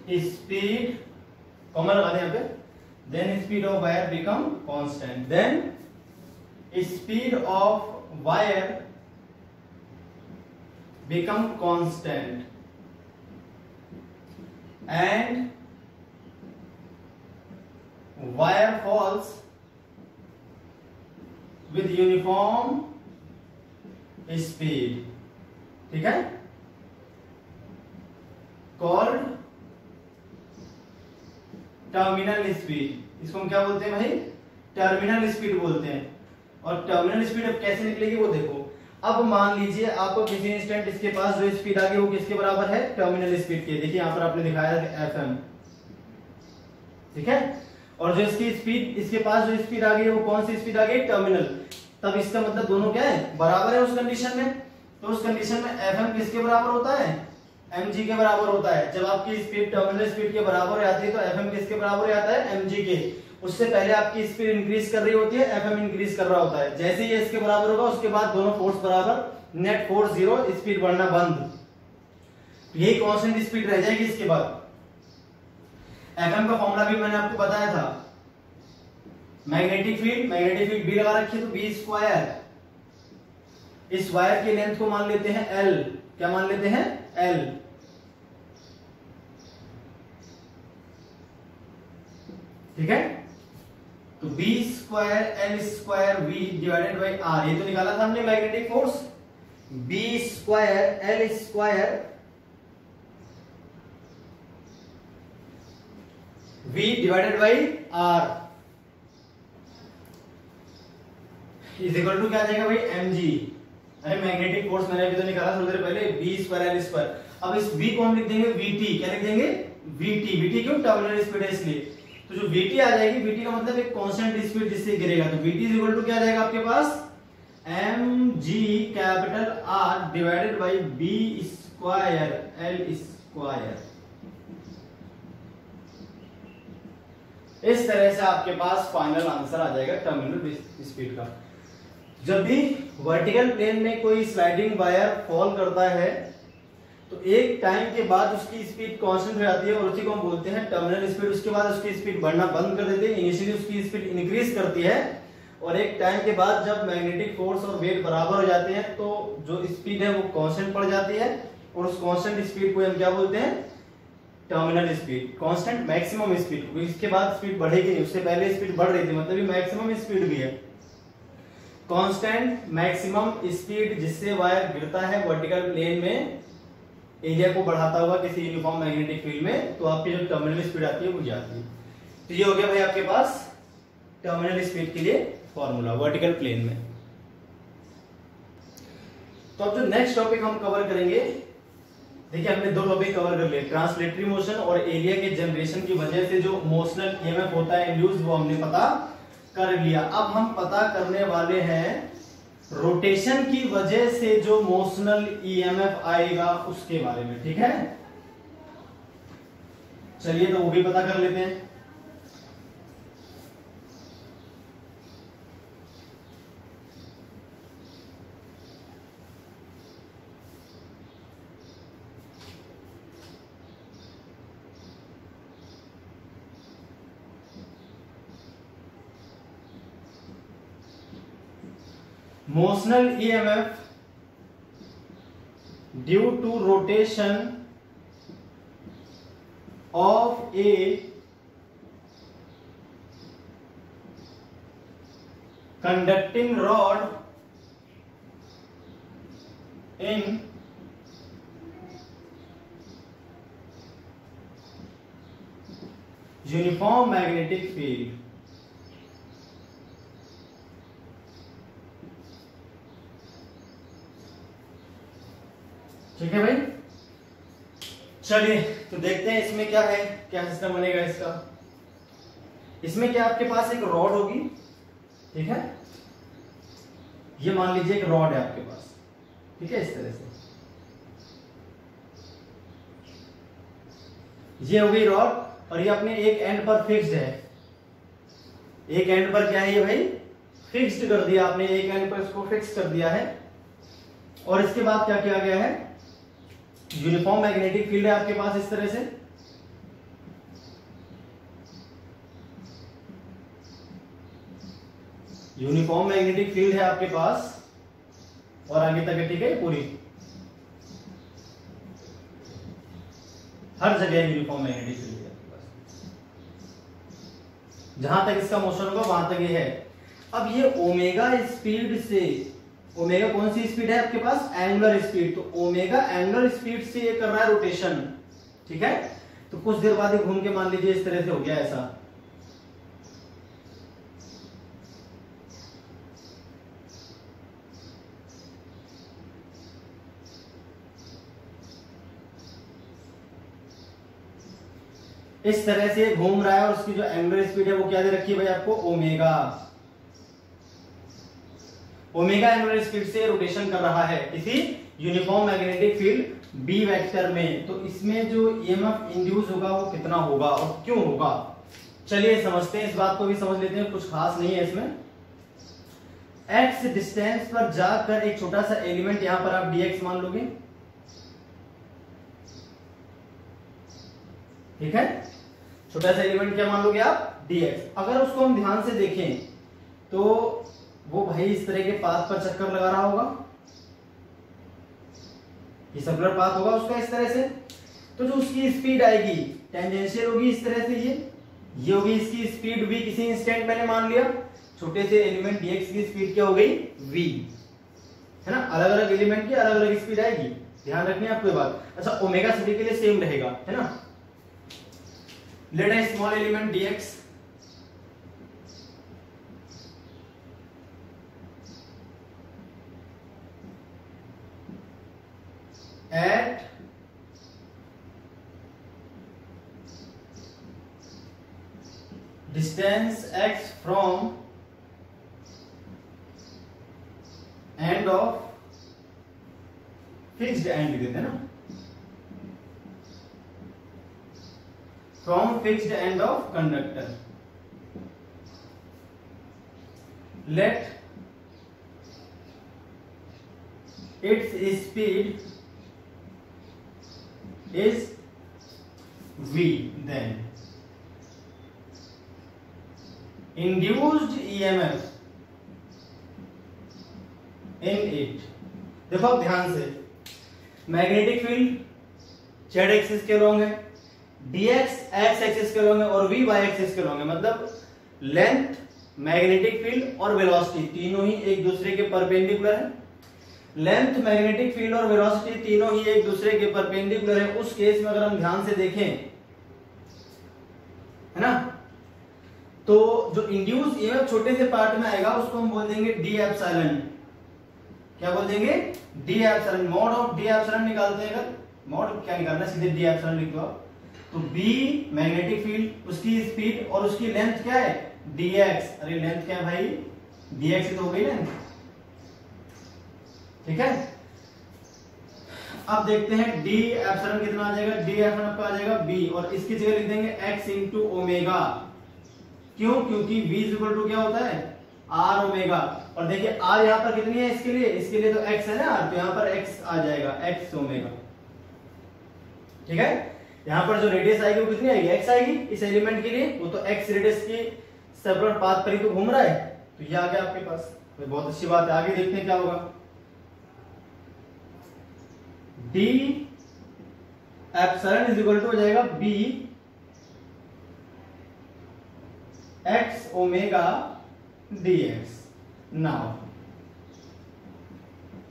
speed common लगा दें यहाँ पे, then speed of wire become constant, then speed of wire become constant and wire falls with uniform speed। ठीक है, called terminal speed. इसको हम क्या बोलते हैं भाई, टर्मिनल स्पीड बोलते हैं। और टर्मिनल स्पीड अब कैसे निकलेगी वो देखो। अब मान लीजिए आपको किसी इंस्टेंट इसके पास जो स्पीड आ गई वो किसके बराबर है, टर्मिनल स्पीड के। देखिए यहाँ पर आपने दिखाया है FM। ठीक है, और जो इसकी स्पीड, इसके पास जो स्पीड आ गई है वो कौन सी स्पीड आ गई, टर्मिनल। तब इसका मतलब दोनों क्या है, बराबर है उस कंडीशन में। तो उस कंडीशन में FM किसके बराबर होता है, mg के बराबर होता है। जब आपकी स्पीड टर्मिनल स्पीड के बराबर हो जाती है तो FM किसके बराबर हो जाता है, mg के। उससे पहले आपकी स्पीड इंक्रीज कर रही होती है, एफएम इंक्रीज कर रहा होता है। जैसे ही ये इसके बराबर होगा उसके बाद दोनों फोर्स बराबर, नेट फोर्स 0, स्पीड बढ़ना बंद। यही कांस्टेंट स्पीड रह जाएगी इसके बाद। एफएम का फॉर्मूला भी मैंने आपको बताया था, मैग्नेटिक फील्ड बी लगा रखी है तो बी स्क्वायर, इस वायर की लेंथ को मान लेते हैं एल, क्या मान लेते हैं एल, ठीक है। तो B square L square V divided by R, ये तो निकाला था हमने magnetic force, B square L square V divided by R is equal to क्या आ जाएगा भाई एम जी। अरे मैग्नेटिक फोर्स मैंने अभी तो निकाला थोड़ी देर पहले, बी स्क्वायर एल स्क्वायर। अब इस v को हम लिख देंगे vt, क्या लिख देंगे vt, vt क्यों, टर्मिनल स्पीड है इसलिए। तो जो vt आ जाएगी, vt का मतलब एक कांस्टेंट स्पीड जिससे गिरेगा, तो vt इज इक्वल टू क्या आ जाएगा आपके पास mg capital R divided by b square l square. इस तरह से आपके पास फाइनल आंसर आ जाएगा टर्मिनल स्पीड का। जब भी वर्टिकल प्लेन में कोई स्लाइडिंग वायर फॉल करता है तो एक टाइम के बाद उसकी स्पीड कांस्टेंट हो जाती है और उसी को हम बोलते हैं टर्मिनल स्पीड। उसके बाद उसकी स्पीड बढ़ना बंद कर देते हैं, इनिशियली उसकी स्पीड इंक्रीज करती है और एक टाइम के बाद जब मैग्नेटिक फोर्स और वेट बराबर हो जाते हैं तो जो स्पीड है वो कांस्टेंट पड़ जाती है और उस कांस्टेंट स्पीड को हम क्या बोलते हैं terminal speed, constant maximum speed. इसके बाद स्पीड बढ़ेगी नहीं, उससे पहले स्पीड बढ़ रही थी, मतलब ये मैक्सिमम स्पीड भी है। कांस्टेंट मैक्सिमम स्पीड जिससे वायर गिरता है वर्टिकल प्लेन में एरिया को बढ़ाता हुआ किसी यूनिफॉर्म मैग्नेटिक फील्ड में, तो आपकी जो टर्मिनल स्पीड आती है वो जाती है। तो ये हो गया भाई आपके पास टर्मिनल स्पीड के लिए फॉर्मूला वर्टिकल प्लेन में। तो अब जो नेक्स्ट टॉपिक हम कवर करेंगे, देखिए हमने दो टॉपिक कवर कर लिए, ट्रांसलेटरी मोशन और एरिया के जनरेशन की वजह से जो मोशनल ईएमएफ होता है इंड्यूस, वो हमने पता कर लिया। अब हम पता करने वाले हैं रोटेशन की वजह से जो मोशनल ईएमएफ आएगा उसके बारे में, ठीक है। चलिए तो वो भी पता कर लेते हैं। Motional EMF due to rotation of a conducting rod in uniform magnetic field. ठीक है भाई, चलिए तो देखते हैं इसमें क्या है, क्या सिस्टम बनेगा इसका। इसमें क्या आपके पास एक रॉड होगी, ठीक है, ये मान लीजिए एक रॉड है आपके पास, ठीक है, इस तरह से ये हो गई रॉड और ये अपने एक एंड पर फिक्स्ड है। एक एंड पर क्या है ये भाई फिक्स्ड कर दिया आपने, एक एंड पर इसको फिक्स कर दिया है। और इसके बाद क्या किया गया है, यूनिफॉर्म मैग्नेटिक फील्ड है आपके पास इस तरह से, यूनिफॉर्म मैग्नेटिक फील्ड है आपके पास और आगे तक है, ठीक है, पूरी हर जगह यूनिफॉर्म मैग्नेटिक फील्ड है आपके पास, जहां तक इसका मोशन होगा वहां तक ये है। अब ये ओमेगा स्पीड से, ओमेगा कौन सी स्पीड है आपके पास, एंगुलर स्पीड, तो ओमेगा एंगुलर स्पीड से ये कर रहा है रोटेशन, ठीक है। तो कुछ देर बाद ये घूम के मान लीजिए इस तरह से हो गया ऐसा, इस तरह से घूम रहा है और उसकी जो एंगुलर स्पीड है वो क्या दे रखी है भाई आपको, ओमेगा। ओमेगा एंगुलर स्पीड से रोटेशन कर रहा है किसी uniform magnetic field B vector में। तो इसमें जो ईएमएफ इंड्यूस होगा वो कितना होगा और क्यों होगा, चलिए समझते हैं, इस बात को भी समझ लेते हैं, कुछ खास नहीं है इसमें। x डिस्टेंस पर जाकर एक छोटा सा एलिमेंट यहां पर आप dx मान लोगे, ठीक है, छोटा सा एलिमेंट क्या मान लोगे आप, dx। अगर उसको हम ध्यान से देखें तो वो भाई इस तरह के पाथ पर चक्कर लगा रहा होगा, ये सर्कुलर पाथ होगा उसका इस तरह से, तो जो उसकी स्पीड आएगी टेंजेंशियल होगी इस तरह से, ये होगी इसकी स्पीड v, किसी इंस्टेंट मैंने मान लिया, छोटे से एलिमेंट dx की स्पीड क्या हो गई v, है ना। अलग अलग एलिमेंट की अलग अलग स्पीड आएगी, ध्यान रखनी है आपको ये बात। अच्छा ओमेगा सभी के लिए सेम रहेगा, है ना। Let a small element dx at distance x from end of fixed end लिख देते हैं ना, from fixed end of conductor, let its speed is v, then induced EMF in it। देखो अब ध्यान से, मैग्नेटिक फील्ड z एक्सिस के long है, dx x एक्सिस के लॉन्ग है और v y एक्सिस के लॉन्ग है, मतलब लेंथ, मैग्नेटिक फील्ड और वेलोसिटी तीनों ही एक दूसरे के परपेंडिकुलर है। लेंथ, मैग्नेटिक फील्ड और वेलोसिटी तीनों ही एक दूसरे के परपेंडिकुलर है। उस केस में अगर हम ध्यान से देखें, है ना, तो जो इंड्यूस ईएमएफ छोटे से पार्ट में आएगा उसको हम बोल देंगे डी एप्सिलॉन। क्या बोल देंगे, D epsilon. Mod of D epsilon निकालते हैं, अगर मॉड क्या निकालना है, सीधे डी एप्सिलॉन लिख दो आप। तो बी मैग्नेटिक फील्ड, उसकी स्पीड और उसकी लेंथ क्या है, dx। अरे लेंथ क्या है भाई, dx तो हो गई लेंथ, ठीक है। अब देखते हैं डी एप्सिलॉन कितना आ जाएगा, डी एप्सिलॉन आपका आ जाएगा b, और इसकी जगह लिख देंगे x इंटू ओमेगा। क्यों, क्योंकि v इक्वल टू क्या होता है, r ओमेगा। और देखिए r यहाँ पर कितनी है, इसके लिए तो x है ना r, तो यहाँ पर x आ जाएगा, x ओमेगा, ठीक है। यहाँ पर जो रेडियस आएगी वो कितनी आएगी, x आएगी इस एलिमेंट के लिए, वो तो x रेडियस की सर्कुलर पाथ पर ही तो घूम रहा है, तो ये आ गया आपके पास। तो बहुत अच्छी बात है, आगे देखते हैं क्या होगा। D epsilon is equal to हो जाएगा b x omega dx। Now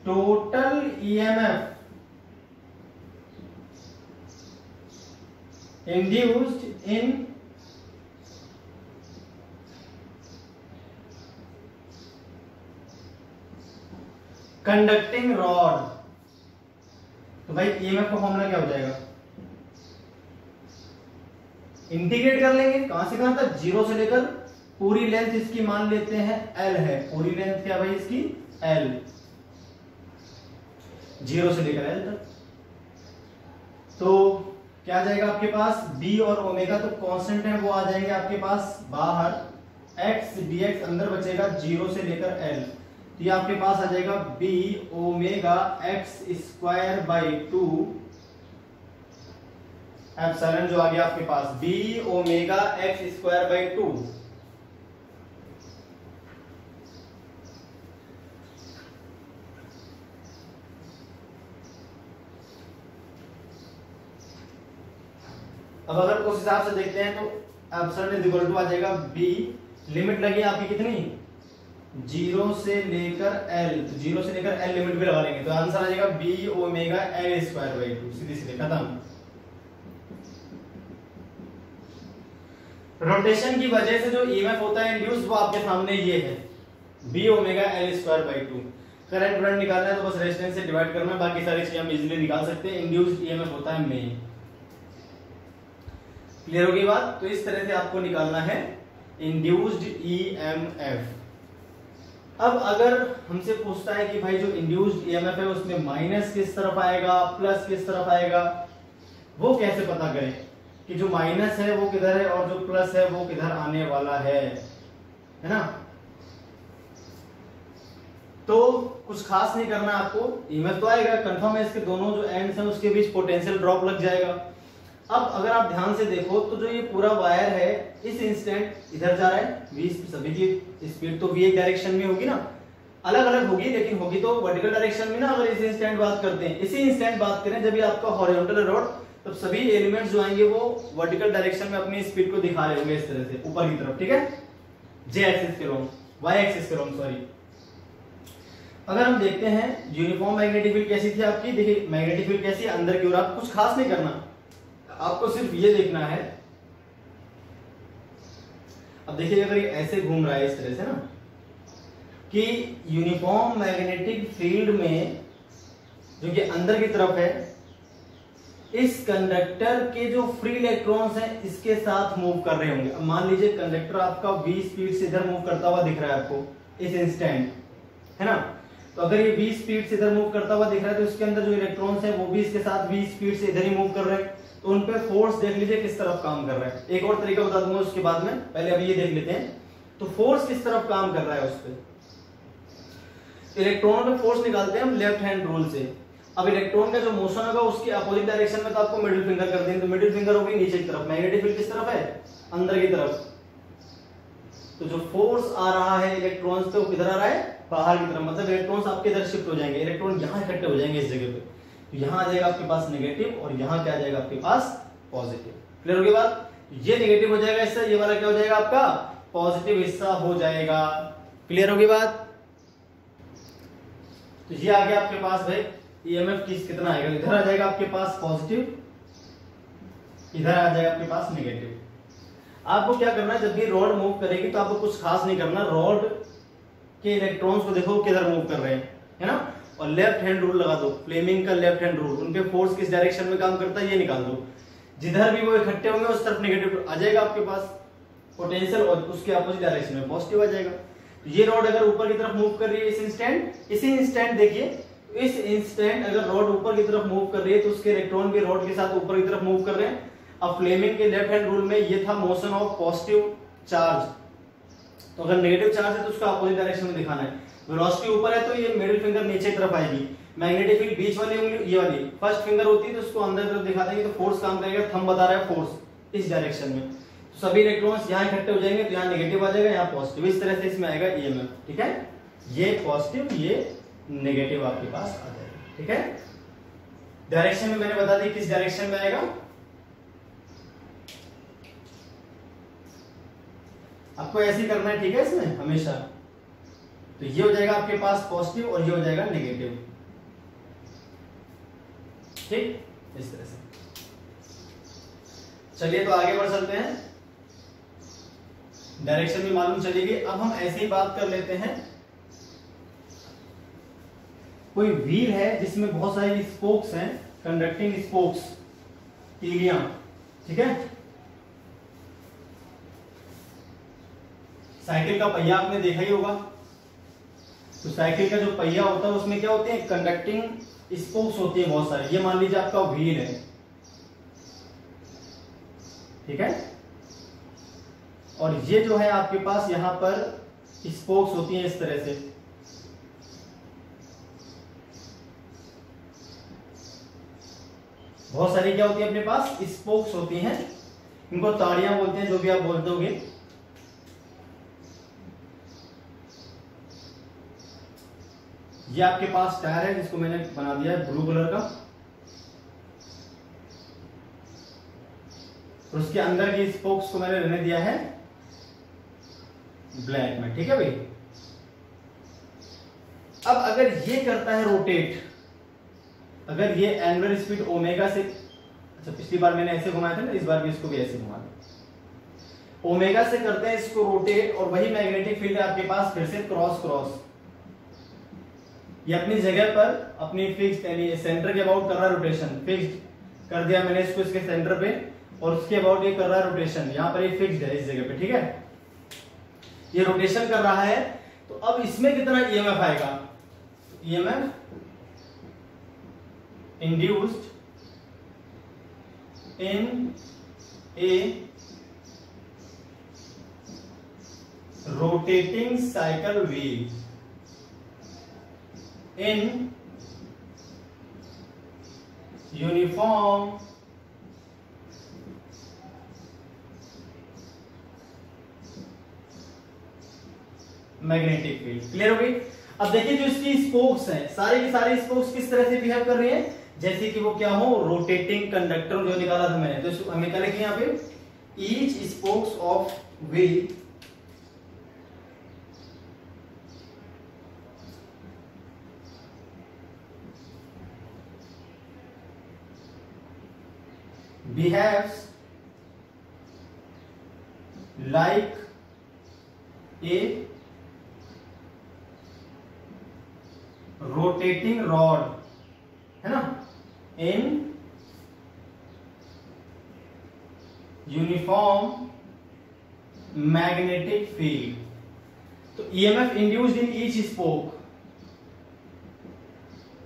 total EMF induced in conducting rod। तो भाई ईएमएफ का फॉर्मूला क्या हो जाएगा, इंटीग्रेट कर लेंगे, कहां से कहां तक, जीरो से लेकर, पूरी लेंथ इसकी मान लेते हैं L है, पूरी लेंथ क्या भाई इसकी L, जीरो से लेकर L तक। तो क्या आ जाएगा आपके पास, b और ओमेगा तो कांस्टेंट है, वो आ जाएंगे आपके पास बाहर, x dx अंदर बचेगा जीरो से लेकर L, तो ये आपके पास आ जाएगा b omega x square by 2 epsilon, जो आ गया आपके पास b omega x square by 2। अब अगर उस हिसाब से देखते हैं तो एप्सिलॉन इज इक्वल टू आ जाएगा b, लिमिट लगी आपकी कितनी, जीरो से लेकर L, तो जीरो से लेकर L लिमिट भी लगा लेंगे, तो आंसर आ जाएगा b omega L square by 2, सीधे सीधे खत्म। रोटेशन की वजह से जो ईएमएफ होता है इंड्यूस, वो आपके सामने ये है, b omega L square by 2। Current current निकालना है तो बस रेजिस्टेंस से डिवाइड करना है, बाकी सारी चीजें हम इजीली निकाल सकते हैं। इंड्यूस्ड ईएमएफ होता है मेन। क्लियर होगी बात, तो इस तरह से आपको निकालना है इंड्यूस्ड ईएमएफ। अब अगर हमसे पूछता है कि भाई जो इंड्यूस्ड ईएमएफ है उसमें माइनस किस तरफ आएगा, प्लस किस तरफ आएगा, वो कैसे पता करें, कि जो माइनस है वो किधर है और जो प्लस है वो किधर आने वाला है ना। तो कुछ खास नहीं करना आपको, ईएमएफ तो आएगा कंफर्म है, इसके दोनों जो एंड्स हैं उसके बीच पोटेंशियल ड्रॉप लग जाएगा। अब अगर आप ध्यान से देखो तो जो ये पूरा वायर है इस इंस्टेंट इधर जा रहा है, v सभी की स्पीड तो v एक डायरेक्शन में होगी ना, अलग अलग होगी लेकिन होगी तो वर्टिकल डायरेक्शन में ना। अगर इस इंस्टेंट बात करते हैं, इसी इंस्टेंट बात करें जब ये आपका हॉरिजॉन्टल रॉड, तब सभी एलिमेंट्स जो आएंगे वो वर्टिकल डायरेक्शन में अपनी स्पीड को दिखा रहे होंगे इस तरह से ऊपर की तरफ, ठीक है, जे एक्सिस के रोम, वाई एक्सिस के रोम सॉरी। अगर हम देखते हैं यूनिफॉर्म मैग्नेटिक फील्ड कैसी थी आपकी, देखिए मैग्नेटिक फील्ड कैसी अंदर की ओर, आप कुछ खास नहीं करना, आपको सिर्फ ये देखना है। अब देखिए अगर ये ऐसे घूम रहा है इस तरह से ना, कि यूनिफॉर्म मैग्नेटिक फील्ड में जो कि अंदर की तरफ है, इस कंडक्टर के जो फ्री इलेक्ट्रॉन्स हैं इसके साथ मूव कर रहे होंगे। अब मान लीजिए कंडक्टर आपका v स्पीड से इधर मूव करता हुआ दिख रहा है आपको इस इंस्टेंट, है ना। तो अगर ये v स्पीड से इधर मूव करता हुआ दिख रहा है तो इसके अंदर जो इलेक्ट्रॉन्स हैं वो भी इसके साथ v स्पीड से इधर ही मूव कर रहे हैं, तो उन पे फोर्स देख लीजिए किस तरफ काम कर रहा है। एक और तरीका बता दूंगा उसके बाद में, पहले अभी ये देख लेते हैं। तो फोर्स किस तरफ काम कर रहा है उस पे, इलेक्ट्रॉन पे फोर्स निकालते हैं हम लेफ्ट हैंड रूल से। अब इलेक्ट्रॉन का जो मोशन होगा उसके अपोजिट डायरेक्शन में, तो आपको मिडिल फिंगर कर देंगे, तो मिडिल फिंगर होगी नीचे की तरफ, मैग्नेटिक फील्ड किस तरफ है, अंदर की तरफ। तो जो फोर्स आ रहा है इलेक्ट्रॉन्स पे वो किधर आ रहा है, बाहर की तरफ, मतलब इलेक्ट्रॉन्स आपके इधर शिफ्ट हो जाएंगे, इलेक्ट्रॉन यहाँ इकट्ठे हो जाएंगे इस जगह पे, तो यहाँ आ जाएगा आपके पास नेगेटिव और यहाँ क्या आ जाएगा आपके पास पॉजिटिव। क्लियर होगी बात, ये नेगेटिव हो जाएगा इससे, ये वाला क्या हो जाएगा आपका पॉजिटिव हिस्सा हो जाएगा। क्लियर होगी बात। तो ये आ गया आपके पास भाई ईएमएफ कितना आएगा, इधर आ जाएगा आपके पास पॉजिटिव, इधर आ जाएगा आपके पास नेगेटिव। आपको क्या करना है, जब भी रॉड मूव करेगी तो आपको कुछ खास नहीं करना, रॉड के इलेक्ट्रॉन्स को देखो किधर मूव कर रहे हैं, है ना, और लेफ्ट हैंड रूल लगा दो, फ्लेमिंग का लेफ्ट हैंड रूल, उनके फोर्स किस डायरेक्शन में काम करता है ये निकाल दो, जिधर भी वो इकट्ठे होंगे उस तरफ नेगेटिव आ जाएगा आपके पास पोटेंशियल, और उसके अपोजिट डायरेक्शन में पॉजिटिव आ जाएगा। तो ये रॉड अगर ऊपर की तरफ मूव कर रही है इस इंस्टेंट, इसी इंस्टेंट देखिए इस इंस्टेंट अगर रॉड ऊपर की तरफ मूव कर रही है तो उसके इलेक्ट्रॉन भी रॉड के साथ ऊपर की तरफ मूव कर रहे हैं। अब फ्लेमिंग के लेफ्ट हैंड रूल में ये था मोशन ऑफ पॉजिटिव चार्ज, तो अगर नेगेटिव चार्ज है तो उसका अपोजिट डायरेक्शन में दिखाना है। वेलोसिटी ऊपर है तो ये मिडिल फिंगर नीचे की तरफ आएगी, मैग्नेटिक फील्ड बीच वाली उंगली ये वाली फर्स्ट फिंगर होती है तो उसको अंदर तरफ दिखा देंगे, तो फोर्स काम करेगा, थंब बता रहा है फोर्स इस डायरेक्शन में, तो सभी इलेक्ट्रॉन्स यहाँ इकट्ठे हो जाएंगे, तो यहाँ नेगेटिव आ जाएगा, यहाँ पॉजिटिव, इस तरह से इसमें आएगा ईएमएफ, ठीक है, ये पॉजिटिव ये नेगेटिव आपके पास आ जाएगा, ठीक है। डायरेक्शन में मैंने बता दी किस डायरेक्शन में आएगा, आपको ऐसे ही करना है, ठीक है, इसमें हमेशा। तो ये हो जाएगा आपके पास पॉजिटिव और ये हो जाएगा नेगेटिव, ठीक, इस तरह से। चलिए तो आगे बढ़ चलते हैं, डायरेक्शन भी मालूम चलेगी। अब हम ऐसे ही बात कर लेते हैं, कोई व्हील है जिसमें बहुत सारे स्पोक्स हैं, कंडक्टिंग स्पोक्स, तीलियां, ठीक है। साइकिल का पहिया आपने देखा ही होगा, तो साइकिल का जो पहिया होता है उसमें क्या होते हैं, कंडक्टिंग स्पोक्स होती है बहुत सारे। ये मान लीजिए आपका व्हील है, ठीक है, और ये जो है आपके पास यहां पर स्पोक्स होती हैं इस तरह से, बहुत सारी क्या होती है अपने पास स्पोक्स होती हैं, इनको ताड़ियां बोलते हैं, जो भी आप बोल दोगे। ये आपके पास टायर है जिसको मैंने बना दिया है ब्लू कलर का, और उसके अंदर की स्पोक्स को मैंने रहने दिया है ब्लैक में, ठीक है भाई। अब अगर ये करता है रोटेट, अगर ये एंगुलर स्पीड ओमेगा से, अच्छा पिछली बार मैंने ऐसे घुमाया था ना, इस बार भी इसको भी ऐसे घुमा दो, ओमेगा से करते हैं इसको रोटेट, और वही मैग्नेटिक फील्ड है आपके पास फिर से क्रॉस क्रॉस, ये अपनी जगह पर अपनी फिक्स यानी सेंटर के अबाउट कर रहा है रोटेशन, फिक्स्ड कर दिया मैंने इसको इसके सेंटर पे, और उसके अबाउट ये कर रहा है रोटेशन, यहां पर ये फिक्स्ड है इस जगह पे, ठीक है, ये रोटेशन कर रहा है। तो अब इसमें कितना ईएमएफ आएगा, EMF induced in A rotating cycle wheel in uniform magnetic field. Clear हो गई? अब देखिए जो इसकी स्पोक्स हैं, सारे के सारे स्पोक्स किस तरह से बिहेव कर रही हैं, जैसे कि वो क्या हो, रोटेटिंग कंडक्टर जो निकाला था मैंने, तो हमें क्या लिखे यहाँ पे, each spokes of wheel behaves like a rotating rod, है ना, in uniform magnetic field। तो EMF induced in each spoke,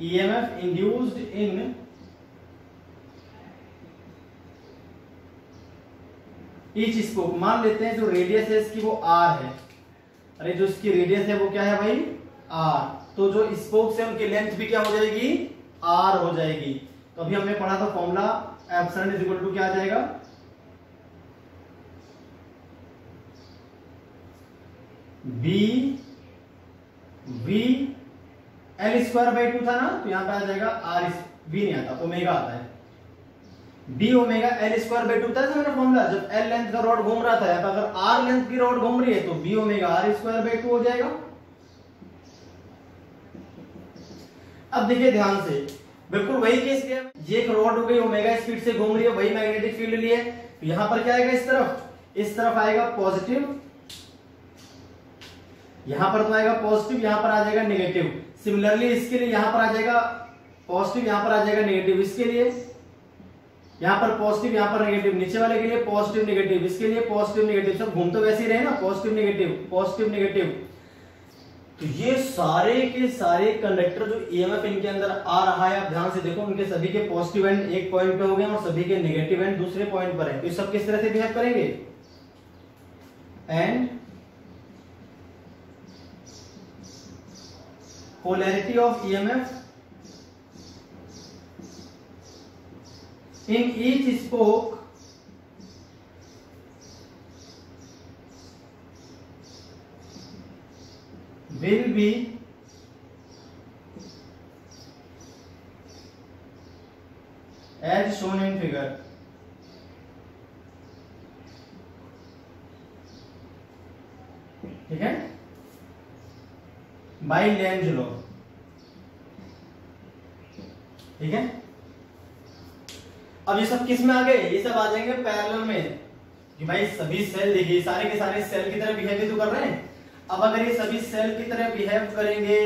EMF induced in each spoke, मान लेते हैं जो रेडियस है इसकी वो आर है, अरे जो इसकी रेडियस है वो क्या है भाई, आर, तो जो स्पोक्स है उनकी लेंथ भी क्या हो जाएगी, आर हो जाएगी। तो अभी हमने पढ़ा था formula, epsilon is equal to क्या आ जाएगा, B V L square by 2 था ना, तो यहां पे आ जाएगा आर, बी नहीं आता, ओमेगा आता है, B omega L square by 2 था ना फॉर्मूला, जब एल लेंथ का रॉड घूम रहा था, अगर आर लेंथ की रॉड घूम रही है तो B omega R square by 2 हो जाएगा। अब देखिए ध्यान से, बिल्कुल वही केस किया, ये एक रॉड हो गई, ओमेगा स्पीड से घूम रही है, वही मैग्नेटिक फील्ड लिए, तो यहां पर क्या आएगा, इस तरफ आएगा पॉजिटिव, यहां पर तो आएगा पॉजिटिव, यहां पर आ जाएगा नेगेटिव। सिमिलरली इसके लिए यहां पर आ जाएगा पॉजिटिव, यहां पर आ जाएगा नेगेटिव, इसके लिए यहां पर पॉजिटिव, यहां पर नेगेटिव, नीचे वाले के लिए पॉजिटिव नेगेटिव, इसके लिए पॉजिटिव नेगेटिव, सब घूम तो वैसे ही रहे ना, पॉजिटिव नेगेटिव पॉजिटिव नेगेटिव। तो ये सारे के सारे कंडक्टर जो ईएमएफ इनके अंदर आ रहा है, आप ध्यान से देखो, उनके सभी के पॉजिटिव एंड एक पॉइंट पे हो गए और सभी के नेगेटिव एंड दूसरे पॉइंट पर है, तो ये सब किस तरह से बिहेव करेंगे, and polarity of EMF in each spoke will be as shown in figure। ठीक है, बाई लेंज लॉ। ठीक है, अब ये सब किस में आ गए, ये सब आ जाएंगे पैरेलल में, कि भाई सभी सेल देखिए सारे के सारे सेल की तरह बिहेव तो कर रहे हैं। अब अगर ये सभी सेल की तरह बिहेव करेंगे,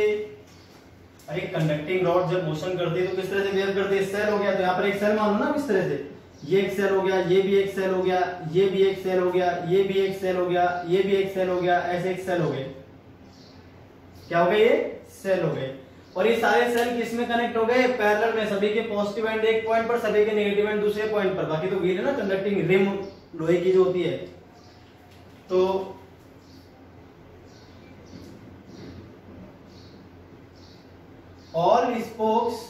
अरे कंडक्टिंग रॉड जब मोशन करती है तो किस तरह से बिहेव करती है, सेल हो गया, तो यहाँ पर एक सेल मान लो ना, इस तरह से, ये एक सेल हो गया, ये भी एक सेल हो गया, ये भी एक सेल हो गया, ये भी एक सेल हो गया, ये भी एक सेल हो गया, ऐसे एक सेल हो गए, क्या हो गए, ये सेल हो गए। और ये सारे सेल किस में कनेक्ट हो गए, पैरेलल में, सभी के पॉजिटिव एंड एक पॉइंट पर, सभी के नेगेटिव एंड दूसरे पॉइंट पर, बाकी तो व्हील है ना, कंडक्टिंग रिम लोहे की जो होती है। तो all spokes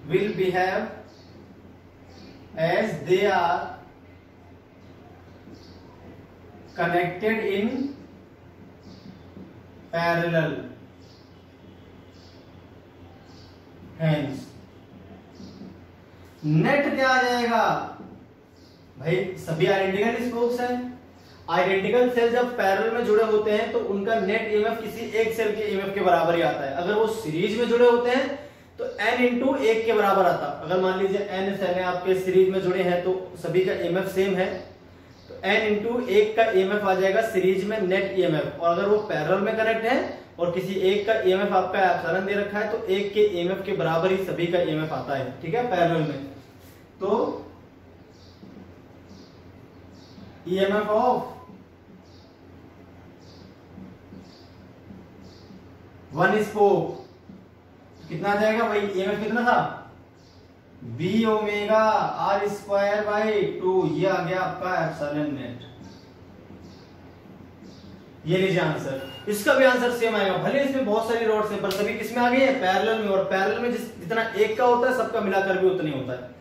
will behave as they are connected in parallel, hence net क्या आ जाएगा भाई, सभी आइडेंटिकल स्पोक्स हैं, आइडेंटिकल सेल जब पैरेलल में जुड़े होते हैं तो उनका नेट ईएमएफ किसी एक सेल के ईएमएफ के बराबर ही आता है। अगर वो सीरीज में जुड़े होते हैं तो n इंटू 1 के बराबर आता। अगर मान लीजिए n सेल है आपके सीरीज में जुड़े हैं तो सभी का ईएमएफ सेम है, तो n इंटू 1 का ईएमएफ आ जाएगा सीरीज में नेट ईएमएफ। और अगर वो पैरेलल में कनेक्ट है और किसी एक का ईएमएफ आपका एप्सिलॉन दे रखा है तो एक के ईएमएफ के बराबर ही सभी का ईएमएफ आता है। ठीक है, पैरेलल में तो ईएमएफ ऑफ वन स्पोक कितना आ जाएगा भाई, ईएमएफ कितना था B omega R square by 2, ये आ गया आपका एप्सिलॉन नेट। ये लीजिए आंसर। इसका भी आंसर सेम आएगा, भले इसमें बहुत सारी रॉड्स हैं पर सभी किसमें आ गई है, पैरेलल में, और पैरेलल में जितना एक का होता है सबका मिलाकर भी उतना ही होता है।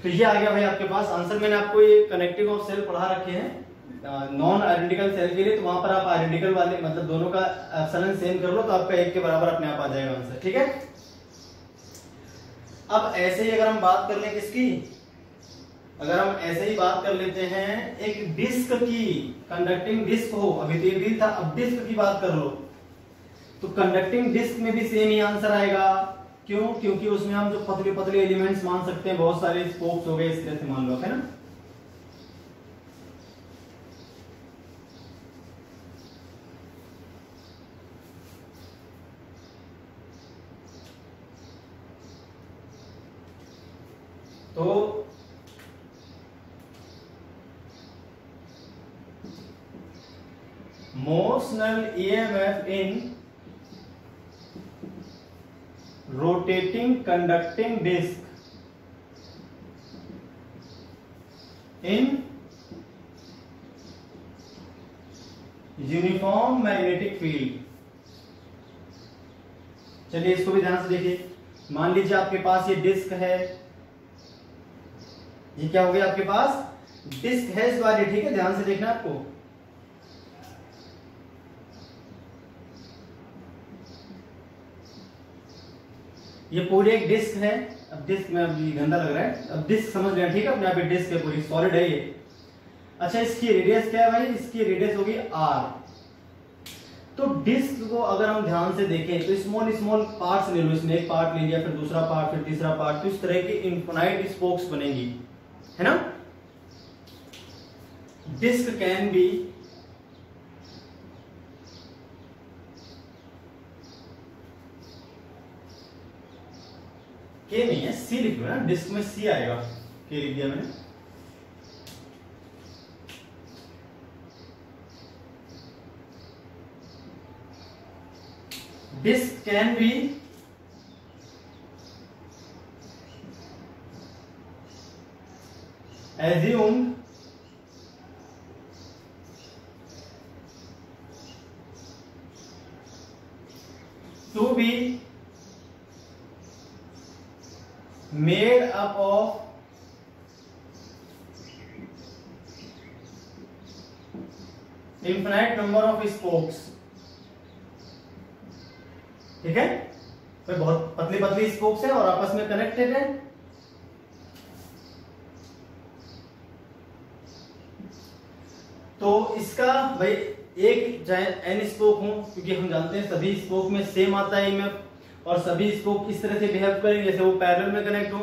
तो ये आ गया भाई आपके पास आंसर। मैंने आपको ये कनेक्टिंग ऑफ सेल पढ़ा रखे हैं नॉन आइडेंटिकल सेल के लिए, तो वहां पर आप आइडेंटिकल वाले मतलब दोनों का एप्सिलॉन सेम कर लो तो आपका एक के बराबर अपने आप आ जाएगा आंसर, ठीक है। अब ऐसे ही अगर हम बात कर लें किसकी, अगर हम ऐसे ही बात कर लेते हैं एक डिस्क की, कंडक्टिंग डिस्क हो, अभी तो ये था, अब डिस्क की बात कर लो, तो कंडक्टिंग डिस्क में भी सेम ही आंसर आएगा। क्यों? क्योंकि उसमें हम जो पतले पतले एलिमेंट्स मान सकते हैं, बहुत सारे स्पोक्स हो गए इस तरह से मान लो, है ना। तो motional EMF in rotating conducting disk in uniform magnetic field. चलिए इसको भी ध्यान से देखिए। मान लीजिए आपके पास ये डिस्क है, ये क्या हो गया आपके पास डिस्क है इस वाली, ठीक है, ध्यान से देखना आपको। ये पूरी एक डिस्क है। अब डिस्क में अभी गंदा लग रहा है, अब डिस्क समझ लेना, ठीक है, अपने आप ये डिस्क है, पूरी सॉलिड है ये। अच्छा, इसकी रेडियस क्या है भाई, इसकी रेडियस होगी r। तो डिस्क को अगर हम ध्यान से देखें तो स्मॉल स्मॉल पार्ट्स ले लो, इसमें एक पार्ट ले लिया, फिर दूसरा पार्ट, फिर तीसरा पार्ट, तो इस तरह की इनफिनाइट स्पोक्स बनेगी, है ना। डिस्क कैन बी के नहीं है, सी लिख लो ना, डिस्क में सी आएगा, के लिख दिया मैंने। Disc can be assumed to be made up of infinite number of spokes, ठीक है। तो बहुत पतली पतली स्पोक्स हैं और आपस में कनेक्टेड हैं। तो इसका भाई एक चाहे एन स्पोक हो, क्योंकि हम जानते हैं सभी स्पोक में सेम आता है ईएमएफ, और सभी स्पोक इस तरह से बिहेव करेंगे जैसे वो पैरेलल में कनेक्ट हो,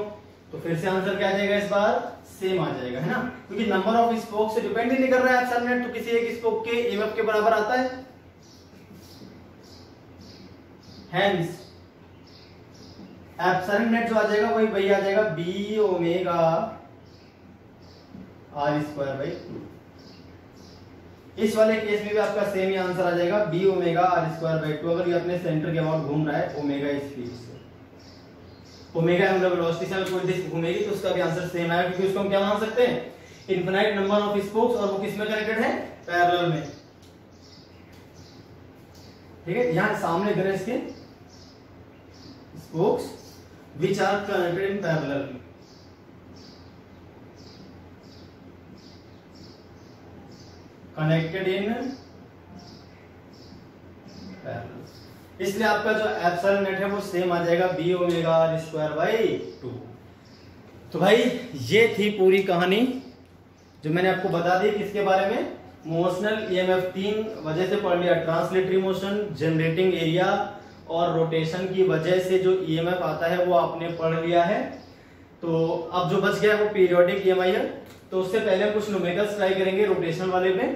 तो फिर से आंसर क्या आ जाएगा इस बार, सेम आ जाएगा, है ना। क्योंकि नंबर ऑफ स्पोक से डिपेंड ही नहीं कर रहा है एप्सिलॉन नेट, तो किसी एक स्पोक के ईएमएफ के बराबर आता है। हेंस एप्सिलॉन नेट जो आ जाएगा वही आ जाएगा B omega R square by 2। इस वाले केस में भी आपका सेम ही आंसर आ जाएगा, B omega R square by 2। अगर ये अपने सेंटर के अबाउट घूम रहा है ओमेगा स्पीड से, ओमेगा मतलब वेलोसिटी से अगर कोई डिस्क घूमेगी तो उसका भी आंसर सेम आएगा, क्योंकि उसको हम क्या मान सकते हैं, इनफिनाइट नंबर ऑफ स्पोक्स, और वो किसमें कनेक्टेड है, पैरेलल में, ठीक है। यहां सामने करें इसके spokes which are connected in parallel, connected in parallel, इसलिए आपका जो एप्सिलॉन नेट है वो सेम आ जाएगा B omega R square by 2। तो भाई ये थी पूरी कहानी जो मैंने आपको बता दी, किसके बारे में, मोशनल ईएमएफ। 3 वजह से पढ़ लिया, ट्रांसलेटरी मोशन, जनरेटिंग एरिया और रोटेशन की वजह से जो ईएमएफ आता है वो आपने पढ़ लिया है। तो अब जो बच गया है वो पीरियोडिक ईएमआई है। तो उससे पहले हम कुछ न्यूमेरिकल्स ट्राई करेंगे रोटेशनल वाले पे,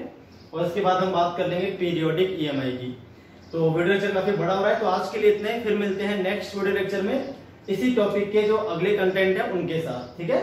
और उसके बाद हम बात कर लेंगे पीरियोडिक ईएमआई की। तो वीडियो लेक्चर काफी बड़ा हो रहा है, तो आज के लिए इतना ही। फिर मिलते हैं नेक्स्ट वीडियो लेक्चर में इसी टॉपिक के जो अगले कंटेंट है उनके साथ, ठीक है।